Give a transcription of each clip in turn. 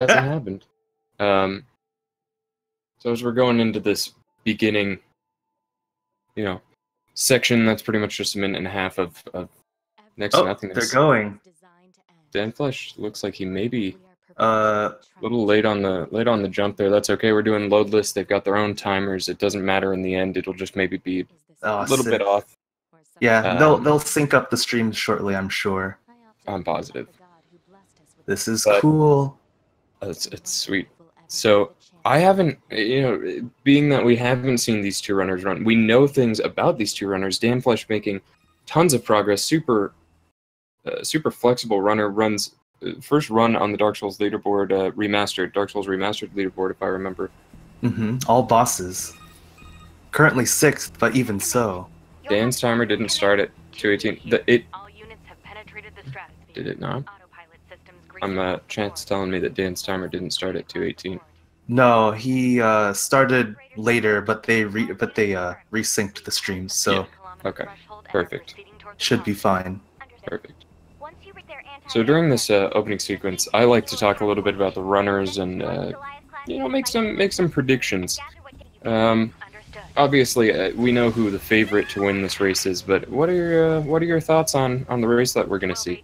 hasn't happened. So as we're going into this beginning, section, that's pretty much just a minute and a half of next to nothingness. They're going. Danflesh looks like he may be a little late on the jump there. That's okay. We're doing loadless. They've got their own timers. It doesn't matter in the end. It'll just maybe be a little bit off. Yeah, they'll sync up the stream shortly, I'm sure. I'm positive. This is cool. It's sweet. So I haven't, being that we haven't seen these two runners run, we know things about these two runners. Danflesh making tons of progress, super flexible runner, runs first run on the Dark Souls leaderboard, Dark Souls Remastered leaderboard, if I remember. All bosses. Currently 6th, but even so. Dan's timer didn't start at 218. Did it not? Chance telling me that Dan's timer didn't start at 218. No, he started later, but they resynced the streams, so yeah. Okay, perfect. Should be fine. Perfect. So during this opening sequence, I like to talk a little bit about the runners and make some predictions. Obviously, we know who the favorite to win this race is, but what are your thoughts on the race that we're gonna see?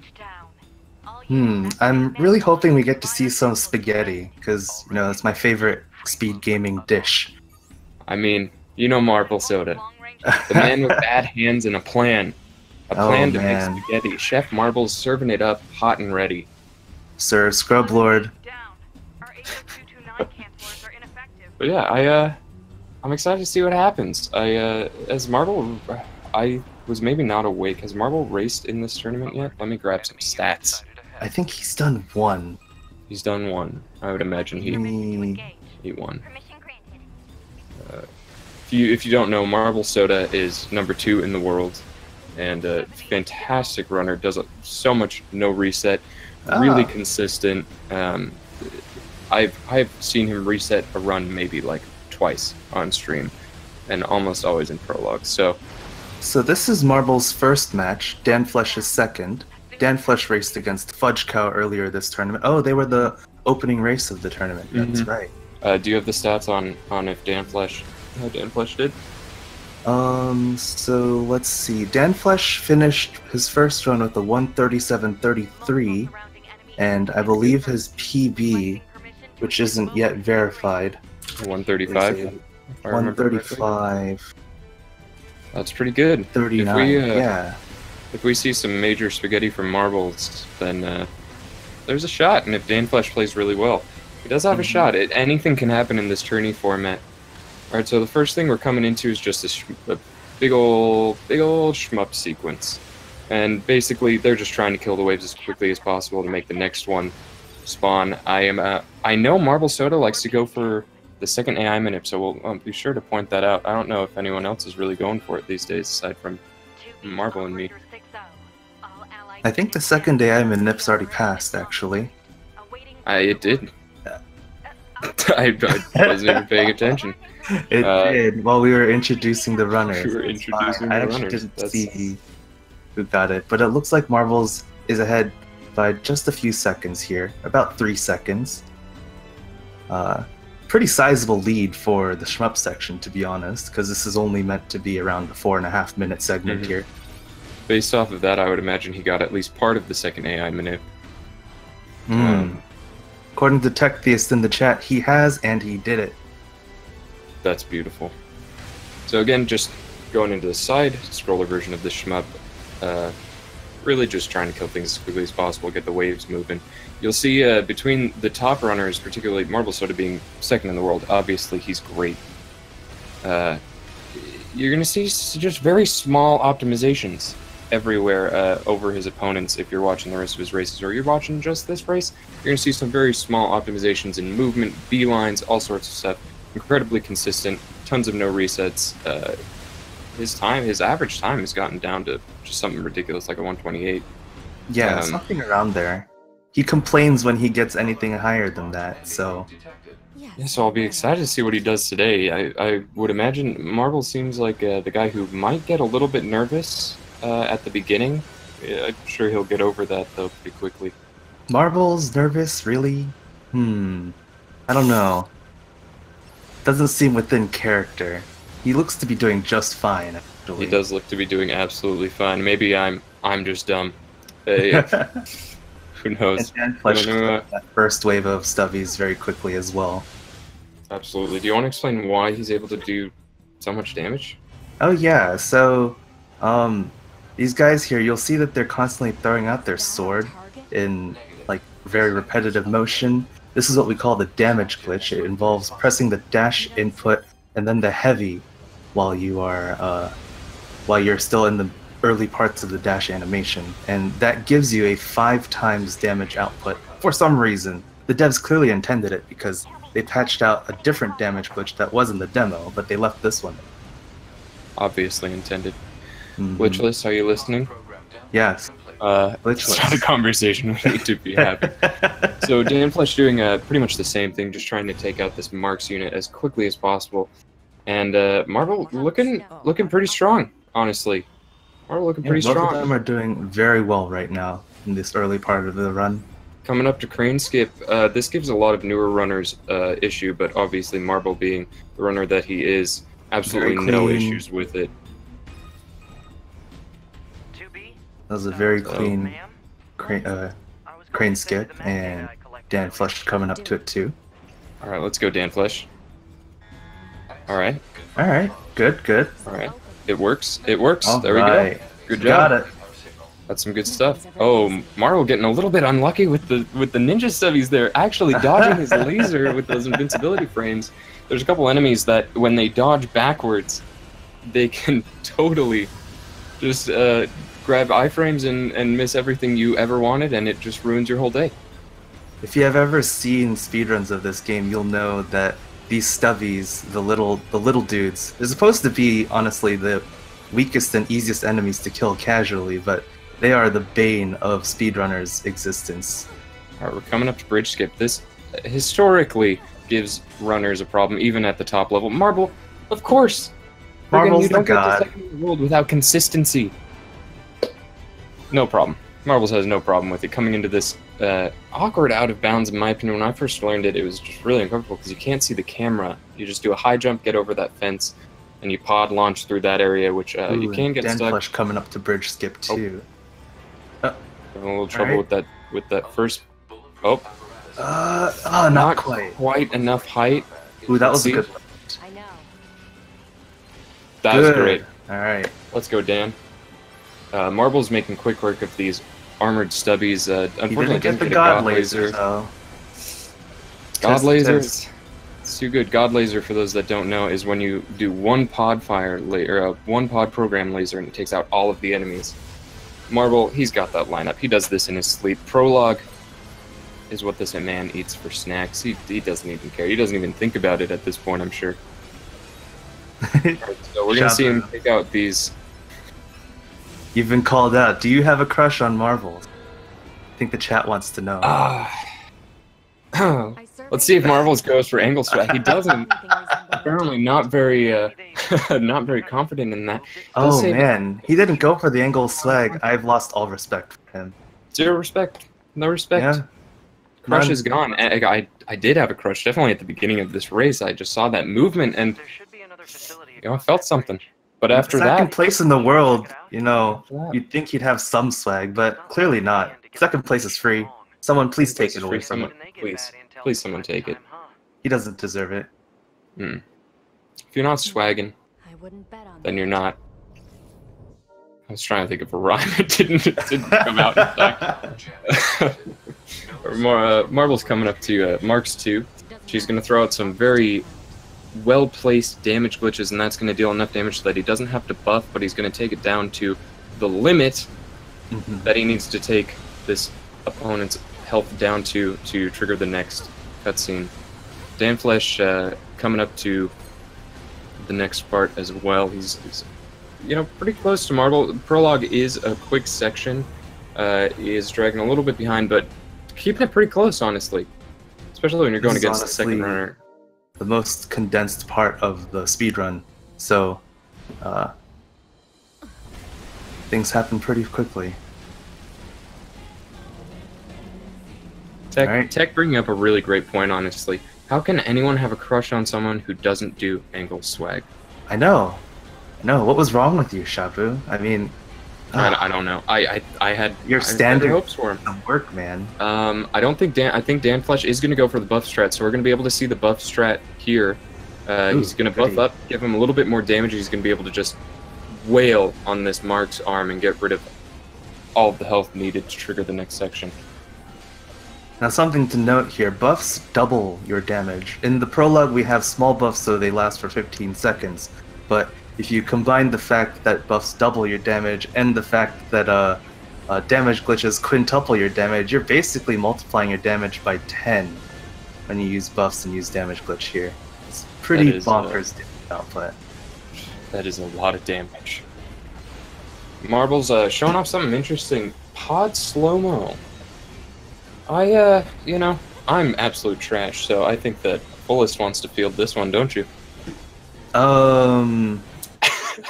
I'm really hoping we get to see some spaghetti, because, it's my favorite speed gaming dish. I mean, MarbleSoda. The man with bad hands and a plan. A plan to make spaghetti. Chef Marble's serving it up hot and ready. Sir Scrub Lord. But yeah, I'm excited to see what happens. As Marble, I was maybe not awake. Has Marble raced in this tournament yet? Let me grab some stats. I think he's done 1. He's done 1. I would imagine he won. If you don't know, MarbleSoda is number 2 in the world, and a fantastic runner. Does so much no reset, really consistent. I've seen him reset a run maybe like twice on stream, and almost always in prologue. So this is Marble's first match. Danflesh's second. Danflesh raced against Fudge Cow earlier this tournament. Oh, they were the opening race of the tournament. That's right. Do you have the stats on if how Danflesh did? So let's see. Danflesh finished his first run with a 137.33, and I believe his PB, which isn't yet verified. 135. 135. That's pretty good. 39. If we see some major spaghetti from Marbles, then there's a shot. And if Danflesh plays really well, he does have a shot. Anything can happen in this tourney format. All right, so the first thing we're coming into is just a big old shmup sequence, and basically they're just trying to kill the waves as quickly as possible to make the next one spawn. I know MarbleSoda likes to go for the second AI minute, so we'll be sure to point that out. I don't know if anyone else is really going for it these days aside from Marble and me. I think the second AI minip's already passed, actually. It did. I wasn't even paying attention. It did while we were introducing the runners. I actually didn't see who got it, but it looks like Marbles is ahead by just a few seconds here, about 3 seconds. Pretty sizable lead for the shmup section, to be honest, because this is only meant to be around a 4.5 minute segment here. Based off of that, I would imagine he got at least part of the second AI minute. According to TechTheist in the chat, he has, and he did it. That's beautiful. So again, just going into the side scroller version of this shmup, really just trying to kill things as quickly as possible, get the waves moving. You'll see between the top runners, particularly MarbleSoda being second in the world, obviously he's great. You're going to see just very small optimizations everywhere over his opponents. If you're watching the rest of his races, or you're watching just this race, you're going to see some very small optimizations in movement, beelines, all sorts of stuff. Incredibly consistent, tons of no resets. His average time has gotten down to just something ridiculous, like a 128. Yeah, something around there. He complains when he gets anything higher than that, so... Yeah, so I'll be excited to see what he does today. I would imagine Marble seems like the guy who might get a little bit nervous at the beginning. Yeah, I'm sure he'll get over that, though, pretty quickly. Marble's nervous, really? I don't know. Doesn't seem within character. He looks to be doing just fine, actually. He does look to be doing absolutely fine. Maybe I'm just dumb. Who knows? And Danflesh that first wave of stubbies very quickly as well. Absolutely. Do you want to explain why he's able to do so much damage? Oh yeah, so these guys here, you'll see that they're constantly throwing out their sword in like very repetitive motion. This is what we call the damage glitch. It involves pressing the dash input and then the heavy while you're still in the early parts of the dash animation, and that gives you a 5 times damage output for some reason. The devs clearly intended it because they patched out a different damage glitch that was in the demo, but they left this one. Obviously intended. Glitchless, are you listening? Yes. It's not a conversation we need to be having. So Danflesh doing pretty much the same thing, just trying to take out this Marks unit as quickly as possible. And Marble looking pretty strong, honestly. Marble looking pretty strong. Both of them are doing very well right now in this early part of the run. Coming up to Crane Skip, this gives a lot of newer runners issue, but obviously Marble being the runner that he is, absolutely no issues with it. That was a very clean crane skip, and Danflesh coming up to it too. Alright, let's go Danflesh. Alright. Alright, good. Alright. It works. It works. All there right. we go. Good job. Got it. That's some good stuff. Oh, Marble getting a little bit unlucky with the ninja stubbies there, actually dodging his laser with those invincibility frames. There's a couple enemies that when they dodge backwards, they can totally just grab iframes and miss everything you ever wanted, and it just ruins your whole day. If you have ever seen speedruns of this game, you'll know that these stubbies, the little dudes, they're supposed to be honestly the weakest and easiest enemies to kill casually, but they are the bane of speedrunners' existence. Alright, we're coming up to Bridge Skip. This historically gives runners a problem, even at the top level. Marble, of course! Marble's you don't the get god. to second in the world without consistency. No problem. Marbles has no problem with it. Coming into this awkward out of bounds, in my opinion. When I first learned it, it was just really uncomfortable because you can't see the camera. You just do a high jump, get over that fence, and you pod launch through that area, which you can get stuck. Danflesh coming up to Bridge Skip too. Having a little trouble with that first. Oh. Not quite enough height. Ooh, that was a good one. That was great. Alright. Let's go, Dan. Marble's making quick work of these armored stubbies. Unfortunately, didn't get the a God Laser, though. God Laser? It's too good. God Laser, for those that don't know, is when you do one pod program laser and it takes out all of the enemies. Marble, he's got that lineup. He does this in his sleep. Prologue is what this man eats for snacks. He doesn't even care. He doesn't even think about it at this point, I'm sure. Right, so we're going to see him take out these... You've been called out. Do you have a crush on Marbles? I think the chat wants to know. Let's see if Marbles goes for angle swag. He doesn't. Apparently not very not very confident in that. Oh man, he didn't go for the angle swag. I've lost all respect for him. Zero respect. No respect. Yeah. Crush is gone. I did have a crush, definitely at the beginning of this race. I just saw that movement and I felt something. But after that, second place in the world, you'd think he'd have some swag, but clearly not. Second place is free. Someone please take it away from him. Please someone take it. He doesn't deserve it. If you're not swagging, then you're not. I was trying to think of a rhyme. It didn't come out in time. Marble's coming up to Marks 2. She's going to throw out some very well-placed damage glitches, and that's going to deal enough damage so that he doesn't have to buff, but he's going to take it down to the limit that he needs to take this opponent's health down to trigger the next cutscene. Danflesh coming up to the next part as well. He's pretty close to Marble. Prologue is a quick section. He is dragging a little bit behind, but keeping it pretty close, honestly. Especially when you're going against the second runner. The most condensed part of the speedrun, so things happen pretty quickly. Tech bringing up a really great point, honestly. How can anyone have a crush on someone who doesn't do Angle's swag? I know. What was wrong with you, Shabu? I mean, I don't know. I had your standard hopes for him. Work, man. I don't think I think Danflesh is going to go for the buff strat, so we're going to be able to see the buff strat here. He's going to buff up, give him a little bit more damage. He's going to be able to just wail on this Mark's arm and get rid of all of the health needed to trigger the next section. Now, something to note here, buffs double your damage. In the prologue, we have small buffs, so they last for 15 seconds. But if you combine the fact that buffs double your damage and the fact that damage glitches quintuple your damage, you're basically multiplying your damage by 10 when you use buffs and use damage glitch here. It's pretty bonkers output. That is a lot of damage. Marble's showing off something interesting. Pod slow-mo. You know, I'm absolute trash, so I think that Fullest wants to field this one, don't you?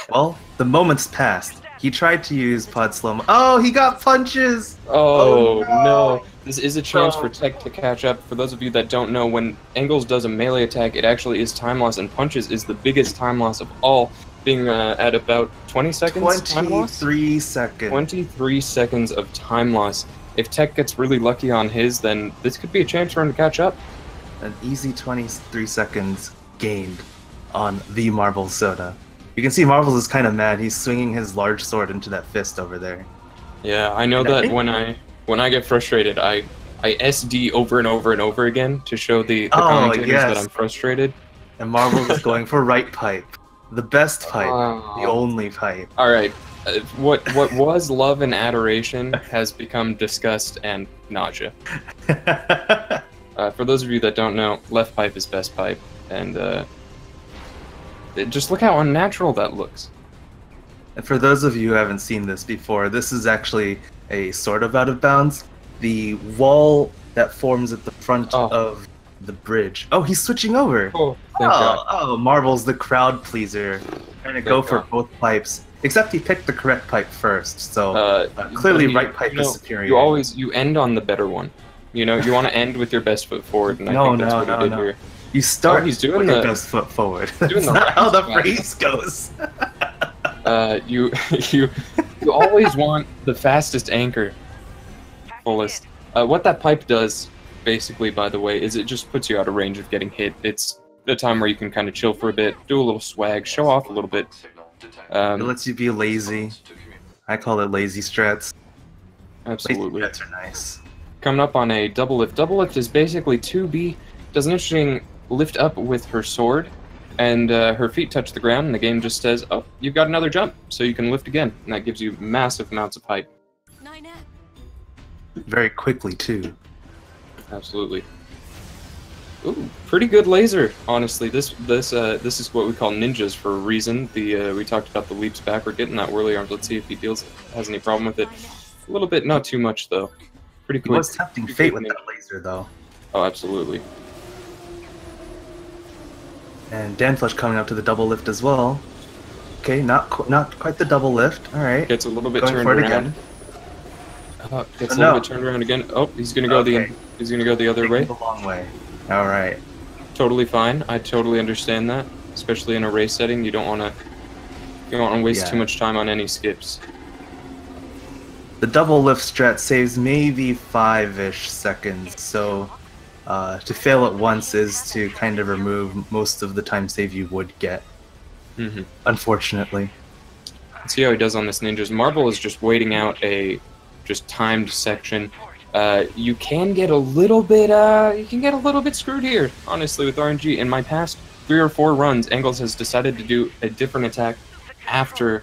Well, the moment's passed. He tried to use pod slow-mo. Oh, he got punches! Oh no! This is a chance for Tech to catch up. For those of you that don't know, when Angles does a melee attack, it actually is time loss, and punches is the biggest time loss of all, being at about 20 seconds time loss? 23 seconds. 23 seconds of time loss. If Tech gets really lucky on his, then this could be a chance for him to catch up. An easy 23 seconds gained on the MarbleSoda. You can see Marbles is kind of mad. He's swinging his large sword into that fist over there. Yeah, I know that when I get frustrated, I SD over and over and over again to show the commentators that I'm frustrated. And Marbles is going for right pipe. The best pipe. The only pipe. Alright. What was love and adoration has become disgust and nausea. For those of you that don't know, left pipe is best pipe, and just look how unnatural that looks. And for those of you who haven't seen this before, this is actually a sort of out of bounds. The wall that forms at the front of the bridge. Oh, he's switching over. Oh, thank God. Oh, Marvel's the crowd pleaser. Trying to go for both pipes. Except he picked the correct pipe first, so clearly right pipe is superior. You end on the better one. You know, you want to end with your best foot forward, and I think that's what he did here. You start with your best foot forward. That's not how the phrase goes. You always want the fastest anchor. Fullest. What that pipe does, basically, by the way, is it just puts you out of range of getting hit. It's the time where you can kind of chill for a bit, do a little swag, show off a little bit. It lets you be lazy. I call it lazy strats. Absolutely. Lazy strats are nice. Coming up on a double lift. Double lift is basically 2B. Does an interesting lift up with her sword, and her feet touch the ground, and the game just says, oh, you've got another jump, so you can lift again. And that gives you massive amounts of height. Very quickly, too. Absolutely. Ooh, pretty good laser, honestly. This is what we call ninjas for a reason. We talked about the leaps backward, getting that whirly arms. Let's see if he has any problem with it. A little bit, not too much though. Pretty quick. He was tempting fate with that laser though. Oh, absolutely. And Danflesh coming up to the double lift as well. Okay, not quite the double lift. All right. Gets a little bit turned around. Again. Gets a little bit turned around again. Oh, he's gonna go he's gonna go the other way. The long way. All right. Totally fine. I totally understand that, especially in a race setting. You don't want to waste too much time on any skips. The double lift strat saves maybe 5-ish seconds, so to fail it once is to kind of remove most of the time save you would get. Unfortunately. Let's see how he does on this ninjas. Marble is just waiting out a timed section. You can get a little bit screwed here, honestly, with RNG. In my past 3 or 4 runs, Angles has decided to do a different attack after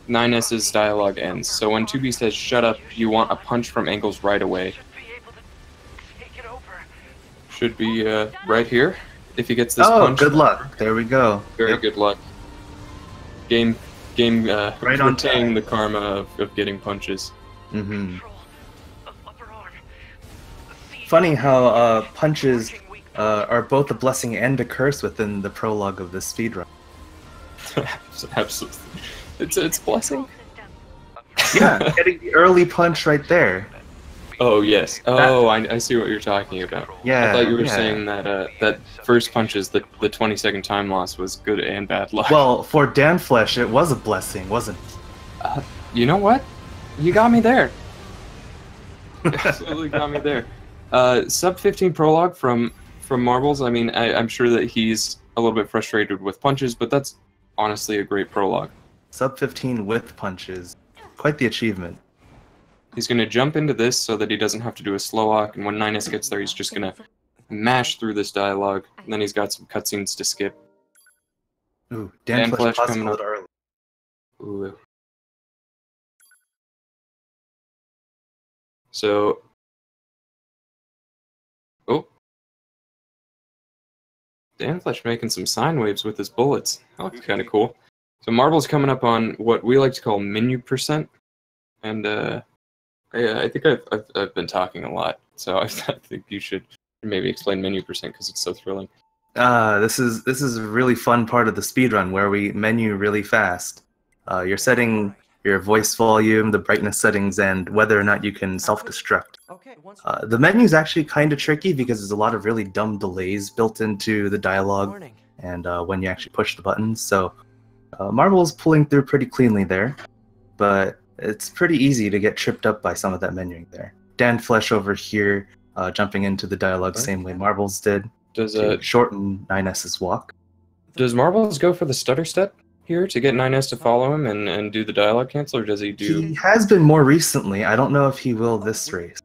9S's dialogue ends. So when 2B says shut up, you want a punch from Angles right away. Should be right here if he gets this punch. Oh, good luck. There we go. Very good luck. Game right on retaining the karma of getting punches. Funny how punches are both a blessing and a curse within the prologue of this speedrun. Absolutely. It's a blessing. Yeah, getting the early punch right there. Oh yes. Oh, I see what you're talking about. I thought Yeah, you were yeah. saying that that first punches, the 20-second time loss was good and bad luck. Well, for Danflesh, it was a blessing, wasn't You know what? You got me there. Absolutely got me there. Sub 15 prologue from Marbles. I mean, I'm sure that he's a little bit frustrated with punches, but that's honestly a great prologue. Sub 15 with punches. Quite the achievement. He's going to jump into this so that he doesn't have to do a slow walk, and when 9S gets there, he's just going to mash through this dialogue, and then he's got some cutscenes to skip. Ooh, Danflesh Danflesh paused coming a up. little early. Ooh. So, oh, Danflesh making some sine waves with his bullets. That looks kind of cool. So Marble's coming up on what we like to call menu percent, and I think I've been talking a lot, so I think you should maybe explain menu percent because it's so thrilling. This is a really fun part of the speedrun where we menu really fast. You're setting your voice volume, the brightness settings, and whether or not you can self-destruct. The menu is actually kind of tricky because there's a lot of really dumb delays built into the dialogue and when you actually push the buttons. So Marble's pulling through pretty cleanly there, but it's pretty easy to get tripped up by some of that menuing there. Danflesh over here jumping into the dialogue same way Marbles did. Does To shorten 9S's walk. Does Marbles go for the stutter step here to get 9S to follow him and do the dialogue cancel, or does he do... He has been more recently. I don't know if he will this race.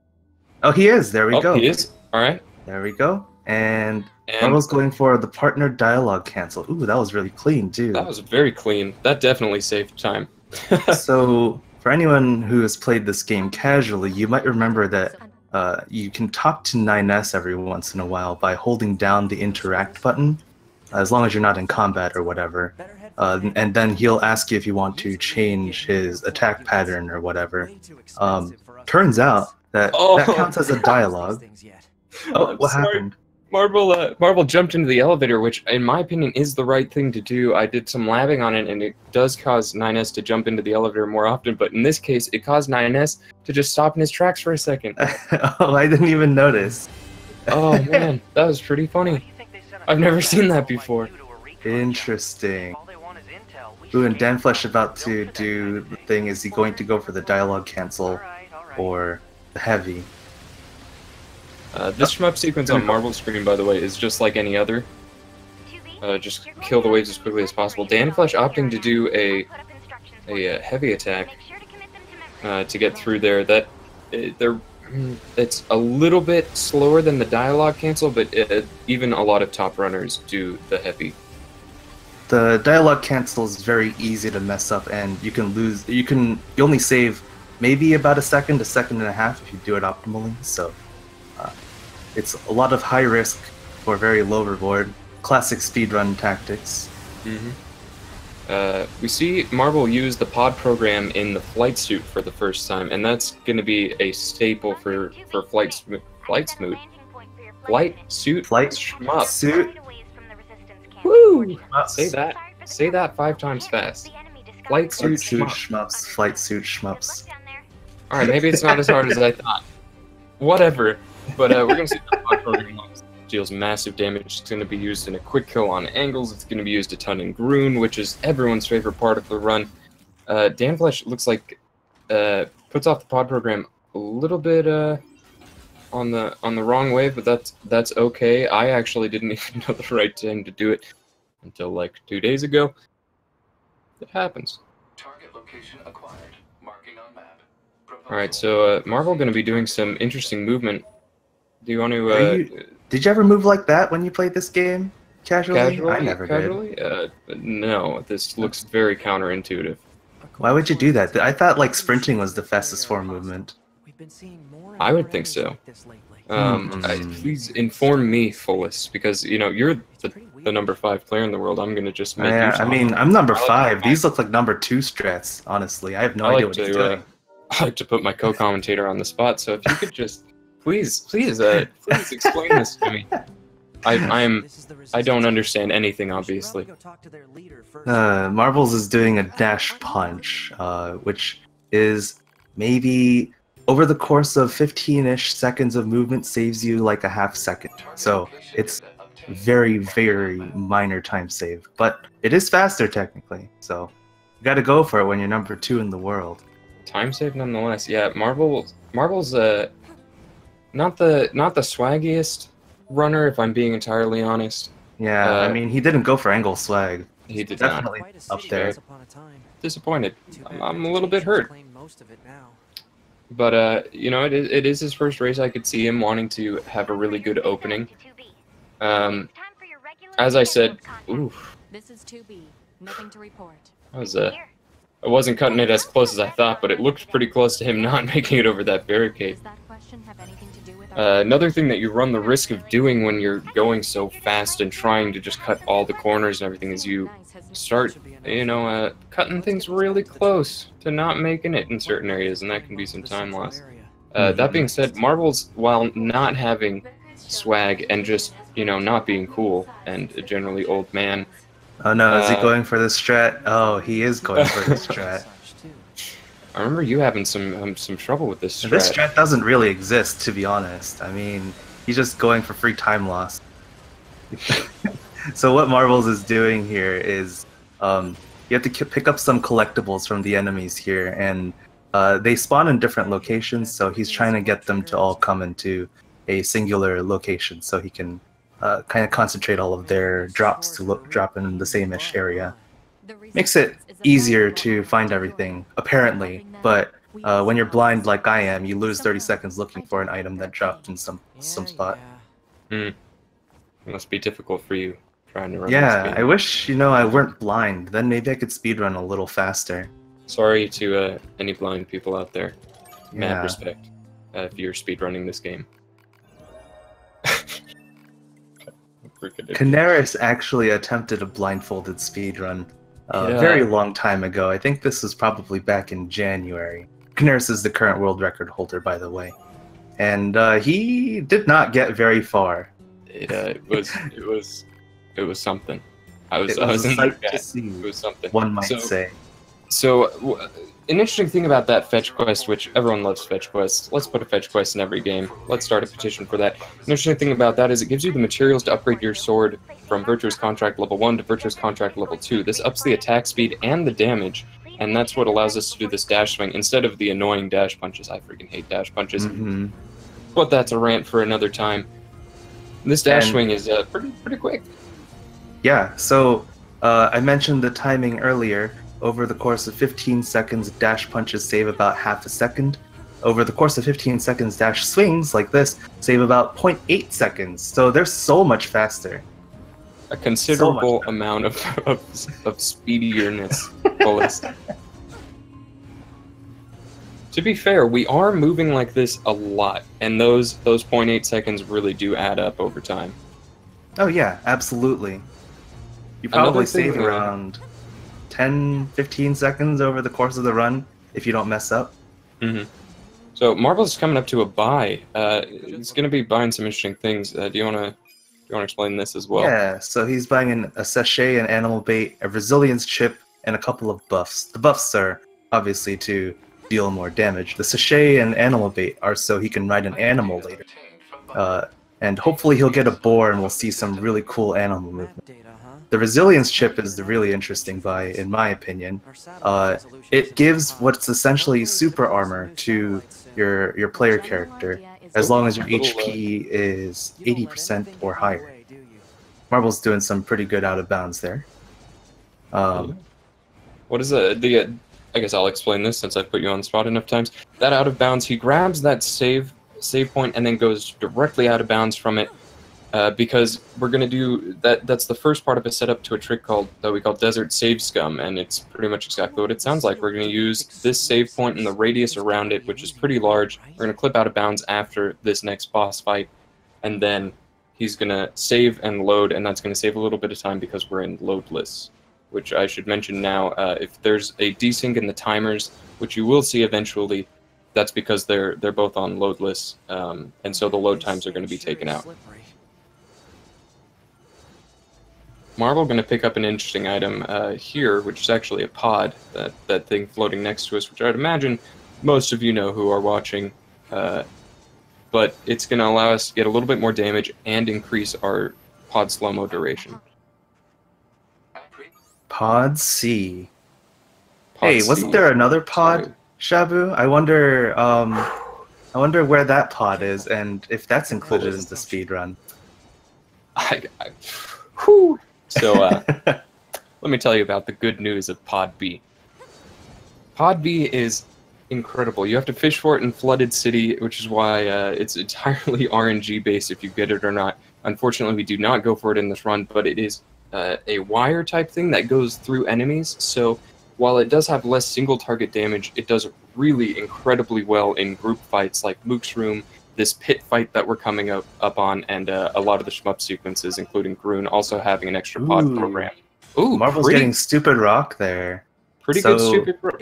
Oh, he is. There we go. He is? Alright. There we go. And Marvel's going for the partner dialogue cancel. Ooh, that was really clean, too. That was very clean. That definitely saved time. So, for anyone who has played this game casually, you might remember that you can talk to 9S every once in a while by holding down the interact button, as long as you're not in combat or whatever. And then he'll ask you if you want to change his attack pattern or whatever. Turns out that that counts as a dialogue. Oh, what happened? Marble jumped into the elevator, which, in my opinion, is the right thing to do. I did some labbing on it, and it does cause 9S to jump into the elevator more often, but in this case, it caused 9S to just stop in his tracks for a second. Oh, I didn't even notice. Oh, man, that was pretty funny. I've never seen that before. Interesting. Ooh, and Danflesh about to do the thing. Is he going to go for the dialogue cancel or the heavy? This shmup sequence on Marble's screen, by the way, is just like any other. Just kill the waves as quickly as possible. Danflesh opting to do a heavy attack to get through there. It's a little bit slower than the dialogue cancel, but even a lot of top runners do the heavy. The dialogue cancel is very easy to mess up, and you can lose. You only save maybe about a second and a half if you do it optimally. So it's a lot of high risk for very low reward. Classic speedrun tactics. We see Marble use the pod program in the flight suit for the first time, and that's going to be a staple for flight suit shmup. Woo! Say that 5 times fast. Flight suit shmups. Flight suit shmups. All right, maybe it's not as hard as I thought. Whatever. But we're going to see the pod program deals massive damage. It's going to be used in a quick kill on angles. It's going to be used a ton in Groon, which is everyone's favorite part of the run. Danflesh looks like puts off the pod program a little bit on the wrong way, but that's okay. I actually didn't even know the right thing to do it until like 2 days ago. It happens. Target location acquired. Marking on map. All right, so Marvel going to be doing some interesting movement. Do you want to? Did you ever move like that when you played this game? Casually? I never did. No, this looks very counterintuitive. Why would you do that? I thought like sprinting was the fastest form movement. I would think so. Please inform me, Fullest, because you know you're the number 5 player in the world. I'm gonna just make. I mean, I'm number 5. These look like number 2 strats. Honestly, I have no idea what he's doing. I like to put my co-commentator on the spot, so if you could just please explain this to me. I don't understand anything, obviously. Marbles is doing a dash punch, which is maybe over the course of 15-ish seconds of movement saves you like a half second. So it's very, very minor time save, but it is faster technically. So you got to go for it when you're number 2 in the world. Time save nonetheless. Yeah, Marble's not the swaggiest runner, if I'm being entirely honest. Yeah, I mean, he didn't go for angle swag. He did Definitely not. up there. Disappointed. I'm a little bit hurt. But you know, it is his first race. I could see him wanting to have a really good opening. As I said, oof. This is 2B. Nothing to report. I wasn't cutting it as close as I thought, but it looked pretty close to him not making it over that barricade. Another thing that you run the risk of doing when you're going so fast and trying to just cut all the corners and everything is you start, you know, cutting things really close to not making it in certain areas, and that can be some time loss. That being said, Marbles, while not having swag and just, you know, not being cool and a generally old man. Oh no, is he going for the strat? Oh, he is going for the strat. I remember you having some trouble with this strat. This strat doesn't really exist, to be honest. I mean, he's just going for free time loss. So what Marbles is doing here is you have to pick up some collectibles from the enemies here, and they spawn in different locations, so he's trying to get them to all come into a singular location so he can kind of concentrate all of their drops to drop in the same-ish area. Makes it easier to find everything, apparently, but when you're blind like I am, you lose 30 seconds looking for an item that dropped in some spot. It must be difficult for you trying to run this Yeah, game. I wish, you know, I weren't blind. Then maybe I could speedrun a little faster. Sorry to any blind people out there. Mad Yeah. respect if you're speedrunning this game. Canaris actually attempted a blindfolded speedrun a very long time ago. I think this was probably back in January. Canaris is the current world record holder, by the way. And he did not get very far. It was something. I was a in sight the to see, It was something. one might say. So, an interesting thing about that fetch quest, which everyone loves fetch quests. Let's put a fetch quest in every game. Let's start a petition for that. An interesting thing about that is it gives you the materials to upgrade your sword from Virtuous Contract level 1 to Virtuous Contract level 2. This ups the attack speed and the damage, and that's what allows us to do this dash swing instead of the annoying dash punches. I freaking hate dash punches. But that's a rant for another time. This dash swing is pretty quick. Yeah, so I mentioned the timing earlier. Over the course of 15 seconds, dash punches save about half a second. Over the course of 15 seconds, dash swings, like this, save about 0.8 seconds. So they're so much faster. A considerable amount of speedierness. Bullets. To be fair, we are moving like this a lot, and those 0.8 seconds really do add up over time. Oh yeah, absolutely. You probably save around 10-15 seconds over the course of the run if you don't mess up. So Marble's coming up to a buy. He's going to be buying some interesting things. Do you want to explain this as well? Yeah, so he's buying a sachet, an animal bait, a resilience chip, and a couple of buffs. The buffs are obviously to deal more damage. The sachet and animal bait are so he can ride an animal later. And hopefully he'll get a boar and we'll see some really cool animal movement. The resilience chip is the really interesting buy, in my opinion. It gives what's essentially super armor to your player character, as long as your HP is 80% or higher. Marble's doing some pretty good out of bounds there. What is the? I guess I'll explain this since I've put you on the spot enough times. That out of bounds, he grabs that save point and then goes directly out of bounds from it. Because we're going to do that. That's the first part of a setup to a trick that we call Desert Save Scum, and it's pretty much exactly what it sounds like. We're going to use this save point and the radius around it, which is pretty large. We're going to clip out of bounds after this next boss fight, and then he's going to save and load, and that's going to save a little bit of time because we're in loadless, which I should mention now. If there's a desync in the timers, which you will see eventually, that's because they're both on loadless, and so the load times are going to be taken out. Marble going to pick up an interesting item here, which is actually a pod, that thing floating next to us, which I'd imagine most of you know who are watching, but it's going to allow us to get a little bit more damage and increase our pod slow-mo duration. Pod C. Pod Hey, C. wasn't there another pod, Sorry. Shabu? I wonder where that pod is and if that's included in the speed run. Whew. So, let me tell you about the good news of Pod B. Pod B is incredible. You have to fish for it in Flooded City, which is why it's entirely RNG based if you get it or not. Unfortunately, we do not go for it in this run, but it is a wire type thing that goes through enemies. So while it does have less single target damage, it does really incredibly well in group fights like Mook's Room, this pit fight that we're coming up on, and a lot of the shmup sequences, including Groon, also having an extra pod program. Ooh, Marble's getting stupid rock there. Pretty good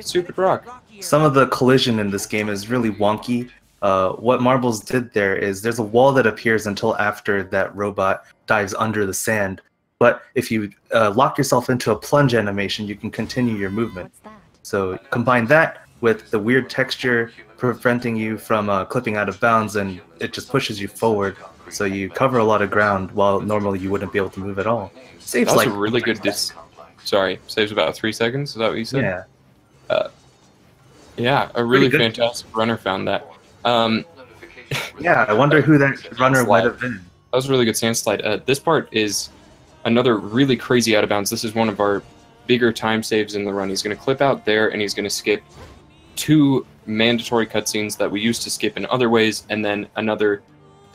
stupid rock. Some of the collision in this game is really wonky. What Marbles did there is there's a wall that appears until after that robot dives under the sand. But if you lock yourself into a plunge animation, you can continue your movement. So combine that with the weird texture preventing you from clipping out of bounds, and it just pushes you forward. So you cover a lot of ground while normally you wouldn't be able to move at all. Saves That's like a really good saves about 3 seconds. Is that what you said? yeah. Yeah, a really fantastic runner found that. Yeah, I wonder who that runner might have been. That was a really good sand slide. This part is another really crazy out of bounds. This is one of our bigger time saves in the run. He's going to clip out there, and he's going to skip 2 mandatory cutscenes that we used to skip in other ways, and then another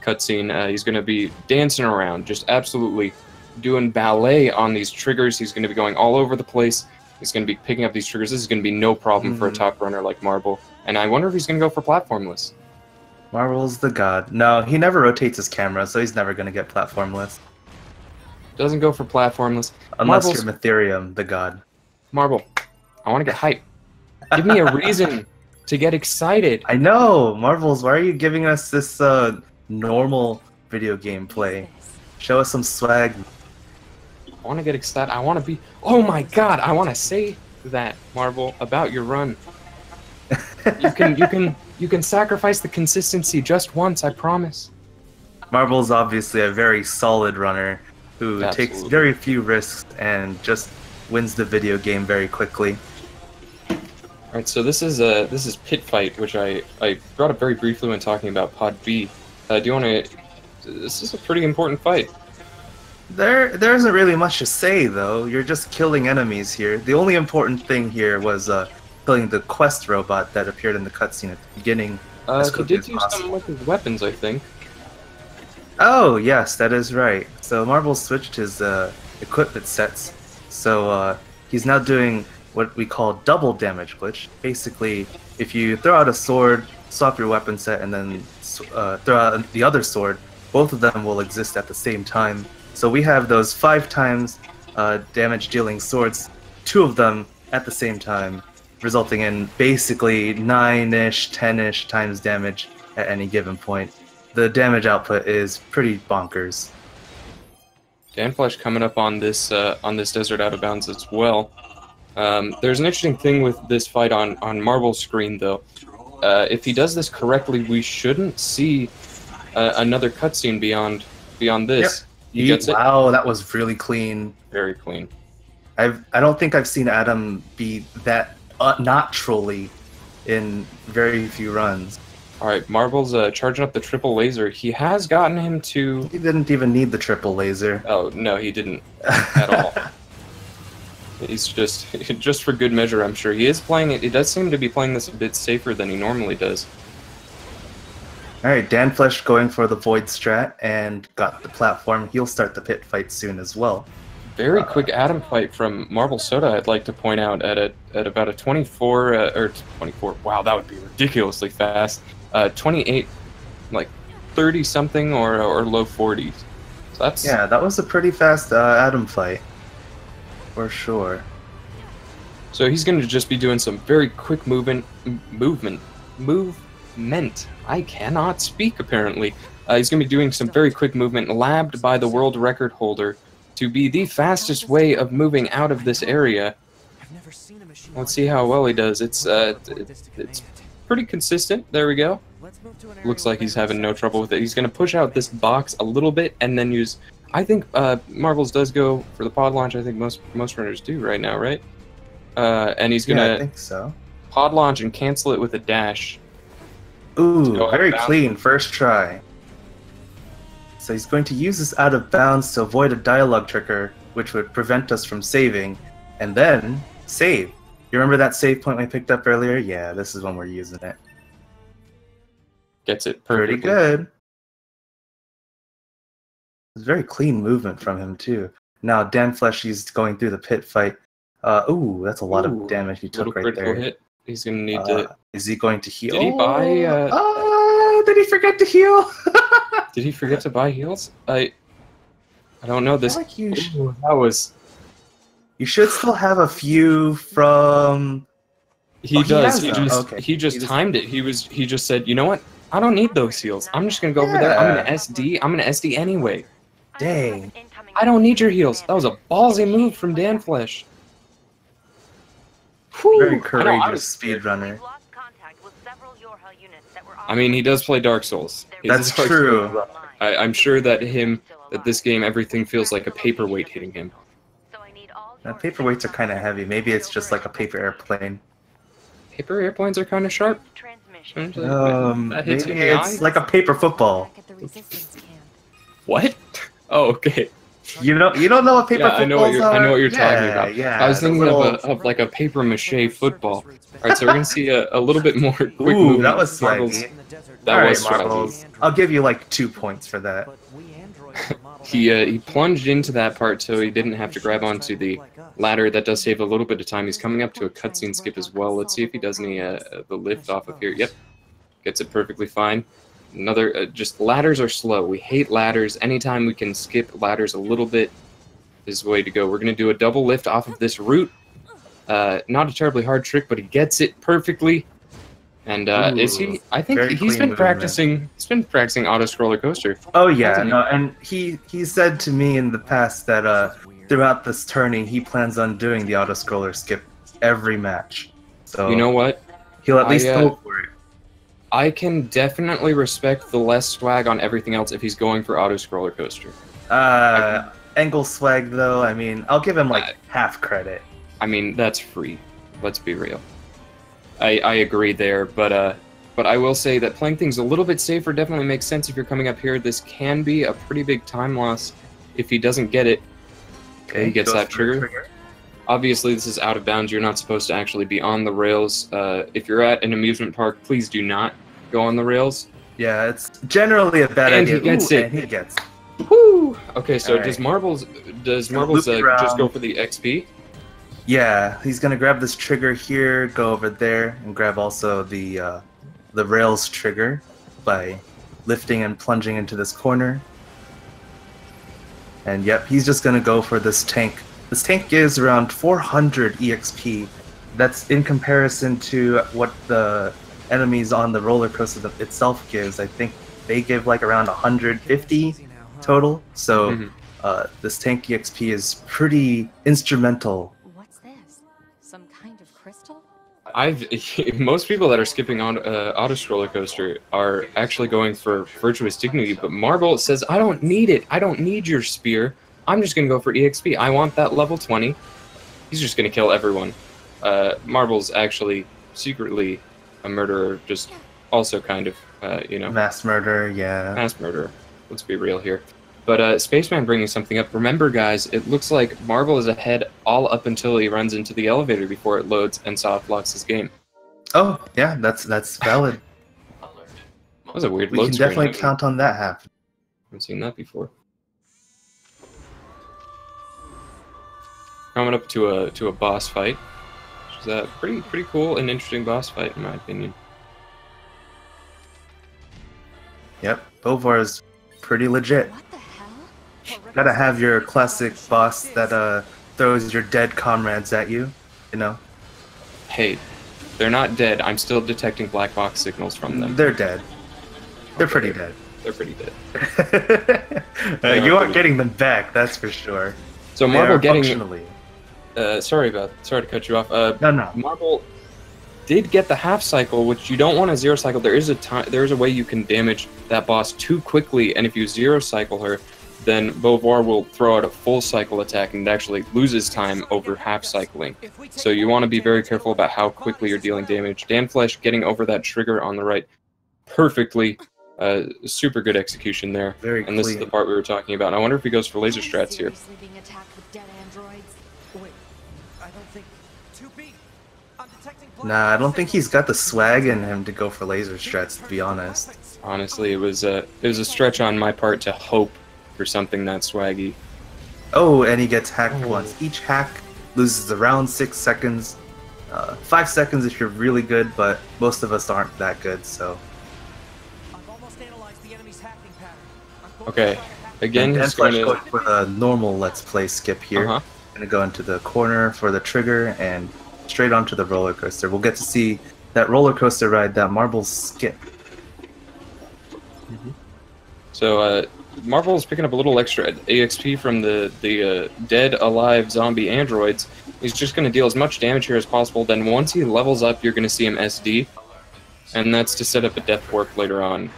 cutscene. He's going to be dancing around, just absolutely doing ballet on these triggers. He's going to be going all over the place. He's going to be picking up these triggers. This is going to be no problem for a top runner like Marble. And I wonder if he's going to go for platformless. Marble's the god. No, he never rotates his camera, so he's never going to get platformless. Doesn't go for platformless. Unless you're Mytherium, the god. Marble, I want to get hype. Give me a reason to get excited. I know! Marbles, why are you giving us this normal video game play? Show us some swag. I want to get excited. I want to be... Oh my god, I want to say that, Marble, about your run. You can sacrifice the consistency just once, I promise. Marble's obviously a very solid runner who Absolutely. takes very few risks and just wins the video game very quickly. Alright, so this is Pit Fight, which I brought up very briefly when talking about Pod B. Do you want to... This is a pretty important fight. There isn't really much to say, though. You're just killing enemies here. The only important thing here was killing the quest robot that appeared in the cutscene at the beginning. He did do something with his weapons, I think. Oh, yes, that is right. So Marble switched his equipment sets. So he's now doing what we call double damage glitch. Basically, if you throw out a sword, swap your weapon set, and then throw out the other sword, both of them will exist at the same time. So we have those 5 times damage dealing swords, 2 of them at the same time, resulting in basically 9-ish, 10-ish times damage at any given point. The damage output is pretty bonkers. Danflesh coming up on this desert out of bounds as well. There's an interesting thing with this fight on Marble's screen, though. If he does this correctly, we shouldn't see another cutscene beyond this. Yep. He gets it. Wow, that was really clean. Very clean. I don't think I've seen Adam be that naturally in very few runs. All right, Marble's charging up the triple laser. He has gotten him to... He didn't even need the triple laser. Oh, no, he didn't at all. He's just for good measure, I'm sure. He is playing it. He does seem to be playing this a bit safer than he normally does. Alright, Danflesh going for the Void strat and got the platform. He'll start the pit fight soon as well. Very quick atom fight from MarbleSoda, I'd like to point out, at about a 24, or 24, wow, that would be ridiculously fast. 28, like 30-something or low 40s. So that's... Yeah, that was a pretty fast atom fight. For sure. So he's going to just be doing some very quick movement. I cannot speak, apparently. He's going to be doing some very quick movement, labbed by the world record holder to be the fastest way of moving out of this area. Let's see how well he does. It's pretty consistent. There we go. Looks like he's having no trouble with it. He's going to push out this box a little bit and then use... I think Marbles does go for the pod launch. I think most runners do right now, right? And he's going to... I think so. Pod launch and cancel it with a dash. Ooh, very clean. First try. So he's going to use this out of bounds to avoid a dialogue trigger, which would prevent us from saving, and then save. You remember that save point we picked up earlier? Yeah, this is when we're using it. Gets it perfectly. Pretty good. It's very clean movement from him, too. Now, Danflesh, he's going through the pit fight. Ooh, that's a lot of damage he took right there. Hit. He's going to need to... Is he going to heal? Did he buy... did he forget to heal? Did he forget to buy heals? I don't know. This... Like you that was... You should still have a few from... He does. He just timed it. He just said, you know what? I don't need those heals. I'm just going to go over there. I'm going to SD. I'm going to SD anyway. Dang. I don't need your heals. That was a ballsy move from Danflesh. Very courageous speedrunner. I mean, he does play Dark Souls. That's true. I'm sure that this game, everything feels like a paperweight hitting him. Paperweights are kind of heavy. Maybe it's just like a paper airplane. Paper airplanes are kind of sharp. Maybe it's like a paper football. What? Oh, okay. You don't know what paper footballs are? I know what you're talking about. Yeah, I was thinking of like a paper mache football. All right, so we're gonna see a little bit more quick movement. That was swaggy. That was Marbles. I'll give you like 2 points for that. He plunged into that part so he didn't have to grab onto the ladder. That does save a little bit of time. He's coming up to a cutscene skip as well. Let's see if he does any the lift off of here. Yep, gets it perfectly fine. Another just ladders are slow. We hate ladders. Anytime we can skip ladders a little bit is the way to go. We're gonna do a double lift off of this route. Not a terribly hard trick, but he gets it perfectly. And is he? I think he's been practicing. He's been practicing auto scroller coaster. Oh yeah, no, and he said to me in the past that throughout this tourney he plans on doing the auto scroller skip every match. So you know what? He'll at least go for it. I can definitely respect the less swag on everything else if he's going for auto scroller coaster. Angle swag though, I mean, I'll give him like half credit. I mean, that's free. Let's be real. I agree there, but I will say that playing things a little bit safer definitely makes sense if you're coming up here. This can be a pretty big time loss if he doesn't get it. Okay, he gets that trigger. Obviously, this is out of bounds. You're not supposed to actually be on the rails. If you're at an amusement park, please do not go on the rails. Yeah, it's generally a bad idea. And he gets it. And he gets it. Woo! Okay, so does right. Marbles just go for the XP? Yeah, he's gonna grab this trigger here, go over there, and grab also the rails trigger by lifting and plunging into this corner. And yep, he's just gonna go for this tank. This tank gives around 400 EXP. That's in comparison to what the enemies on the roller coaster itself gives. I think they give like around 150 total. So this tank EXP is pretty instrumental. Some kind of crystal? Most people that are skipping on auto scroller coaster are actually going for virtuous dignity, but Marble says, I don't need it. I don't need your spear. I'm just gonna go for EXP. I want that level 20. He's just gonna kill everyone. Marble's actually secretly a murderer, just also kind of mass murder, yeah. Mass murderer. Let's be real here. But Spaceman bringing something up. Remember, guys, it looks like Marble is ahead all up until he runs into the elevator before it loads and soft locks his game. Oh, yeah, that's valid. That was a weird load. We can definitely count on that happening. Haven't seen that before. Coming up to a boss fight, which is a pretty cool and interesting boss fight in my opinion. Yep, Bovar is pretty legit. Gotta have your classic boss that throws your dead comrades at you, you know? Hey, they're not dead. I'm still detecting black box signals from them. They're dead. They're pretty dead. They're pretty dead. You aren't getting them back, that's for sure. So Marble getting... functionally. Sorry to cut you off. No. Marble did get the half cycle, which you don't want to zero cycle. There is a way you can damage that boss too quickly, and if you zero cycle her, then Beauvoir will throw out a full cycle attack and it actually loses time over half cycling. So you want to be very careful about how quickly you're dealing damage. Danflesh getting over that trigger on the right perfectly. Super good execution there. Very and this is the part we were talking about. I wonder if he goes for laser strats here. Nah, I don't think he's got the swag in him to go for laser strats, to be honest. Honestly, it was a stretch on my part to hope for something that swaggy. Oh, and he gets hacked once. Each hack loses around 6 seconds. 5 seconds if you're really good, but most of us aren't that good, so... Okay, again, he's going for the normal Let's Play skip here. Gonna go into the corner for the trigger and straight onto the roller coaster. We'll get to see that roller coaster ride, that Marble skip. So, Marvel's picking up a little extra EXP from the dead, alive zombie androids. He's just going to deal as much damage here as possible. Then once he levels up, you're going to see him SD, and that's to set up a death warp later on.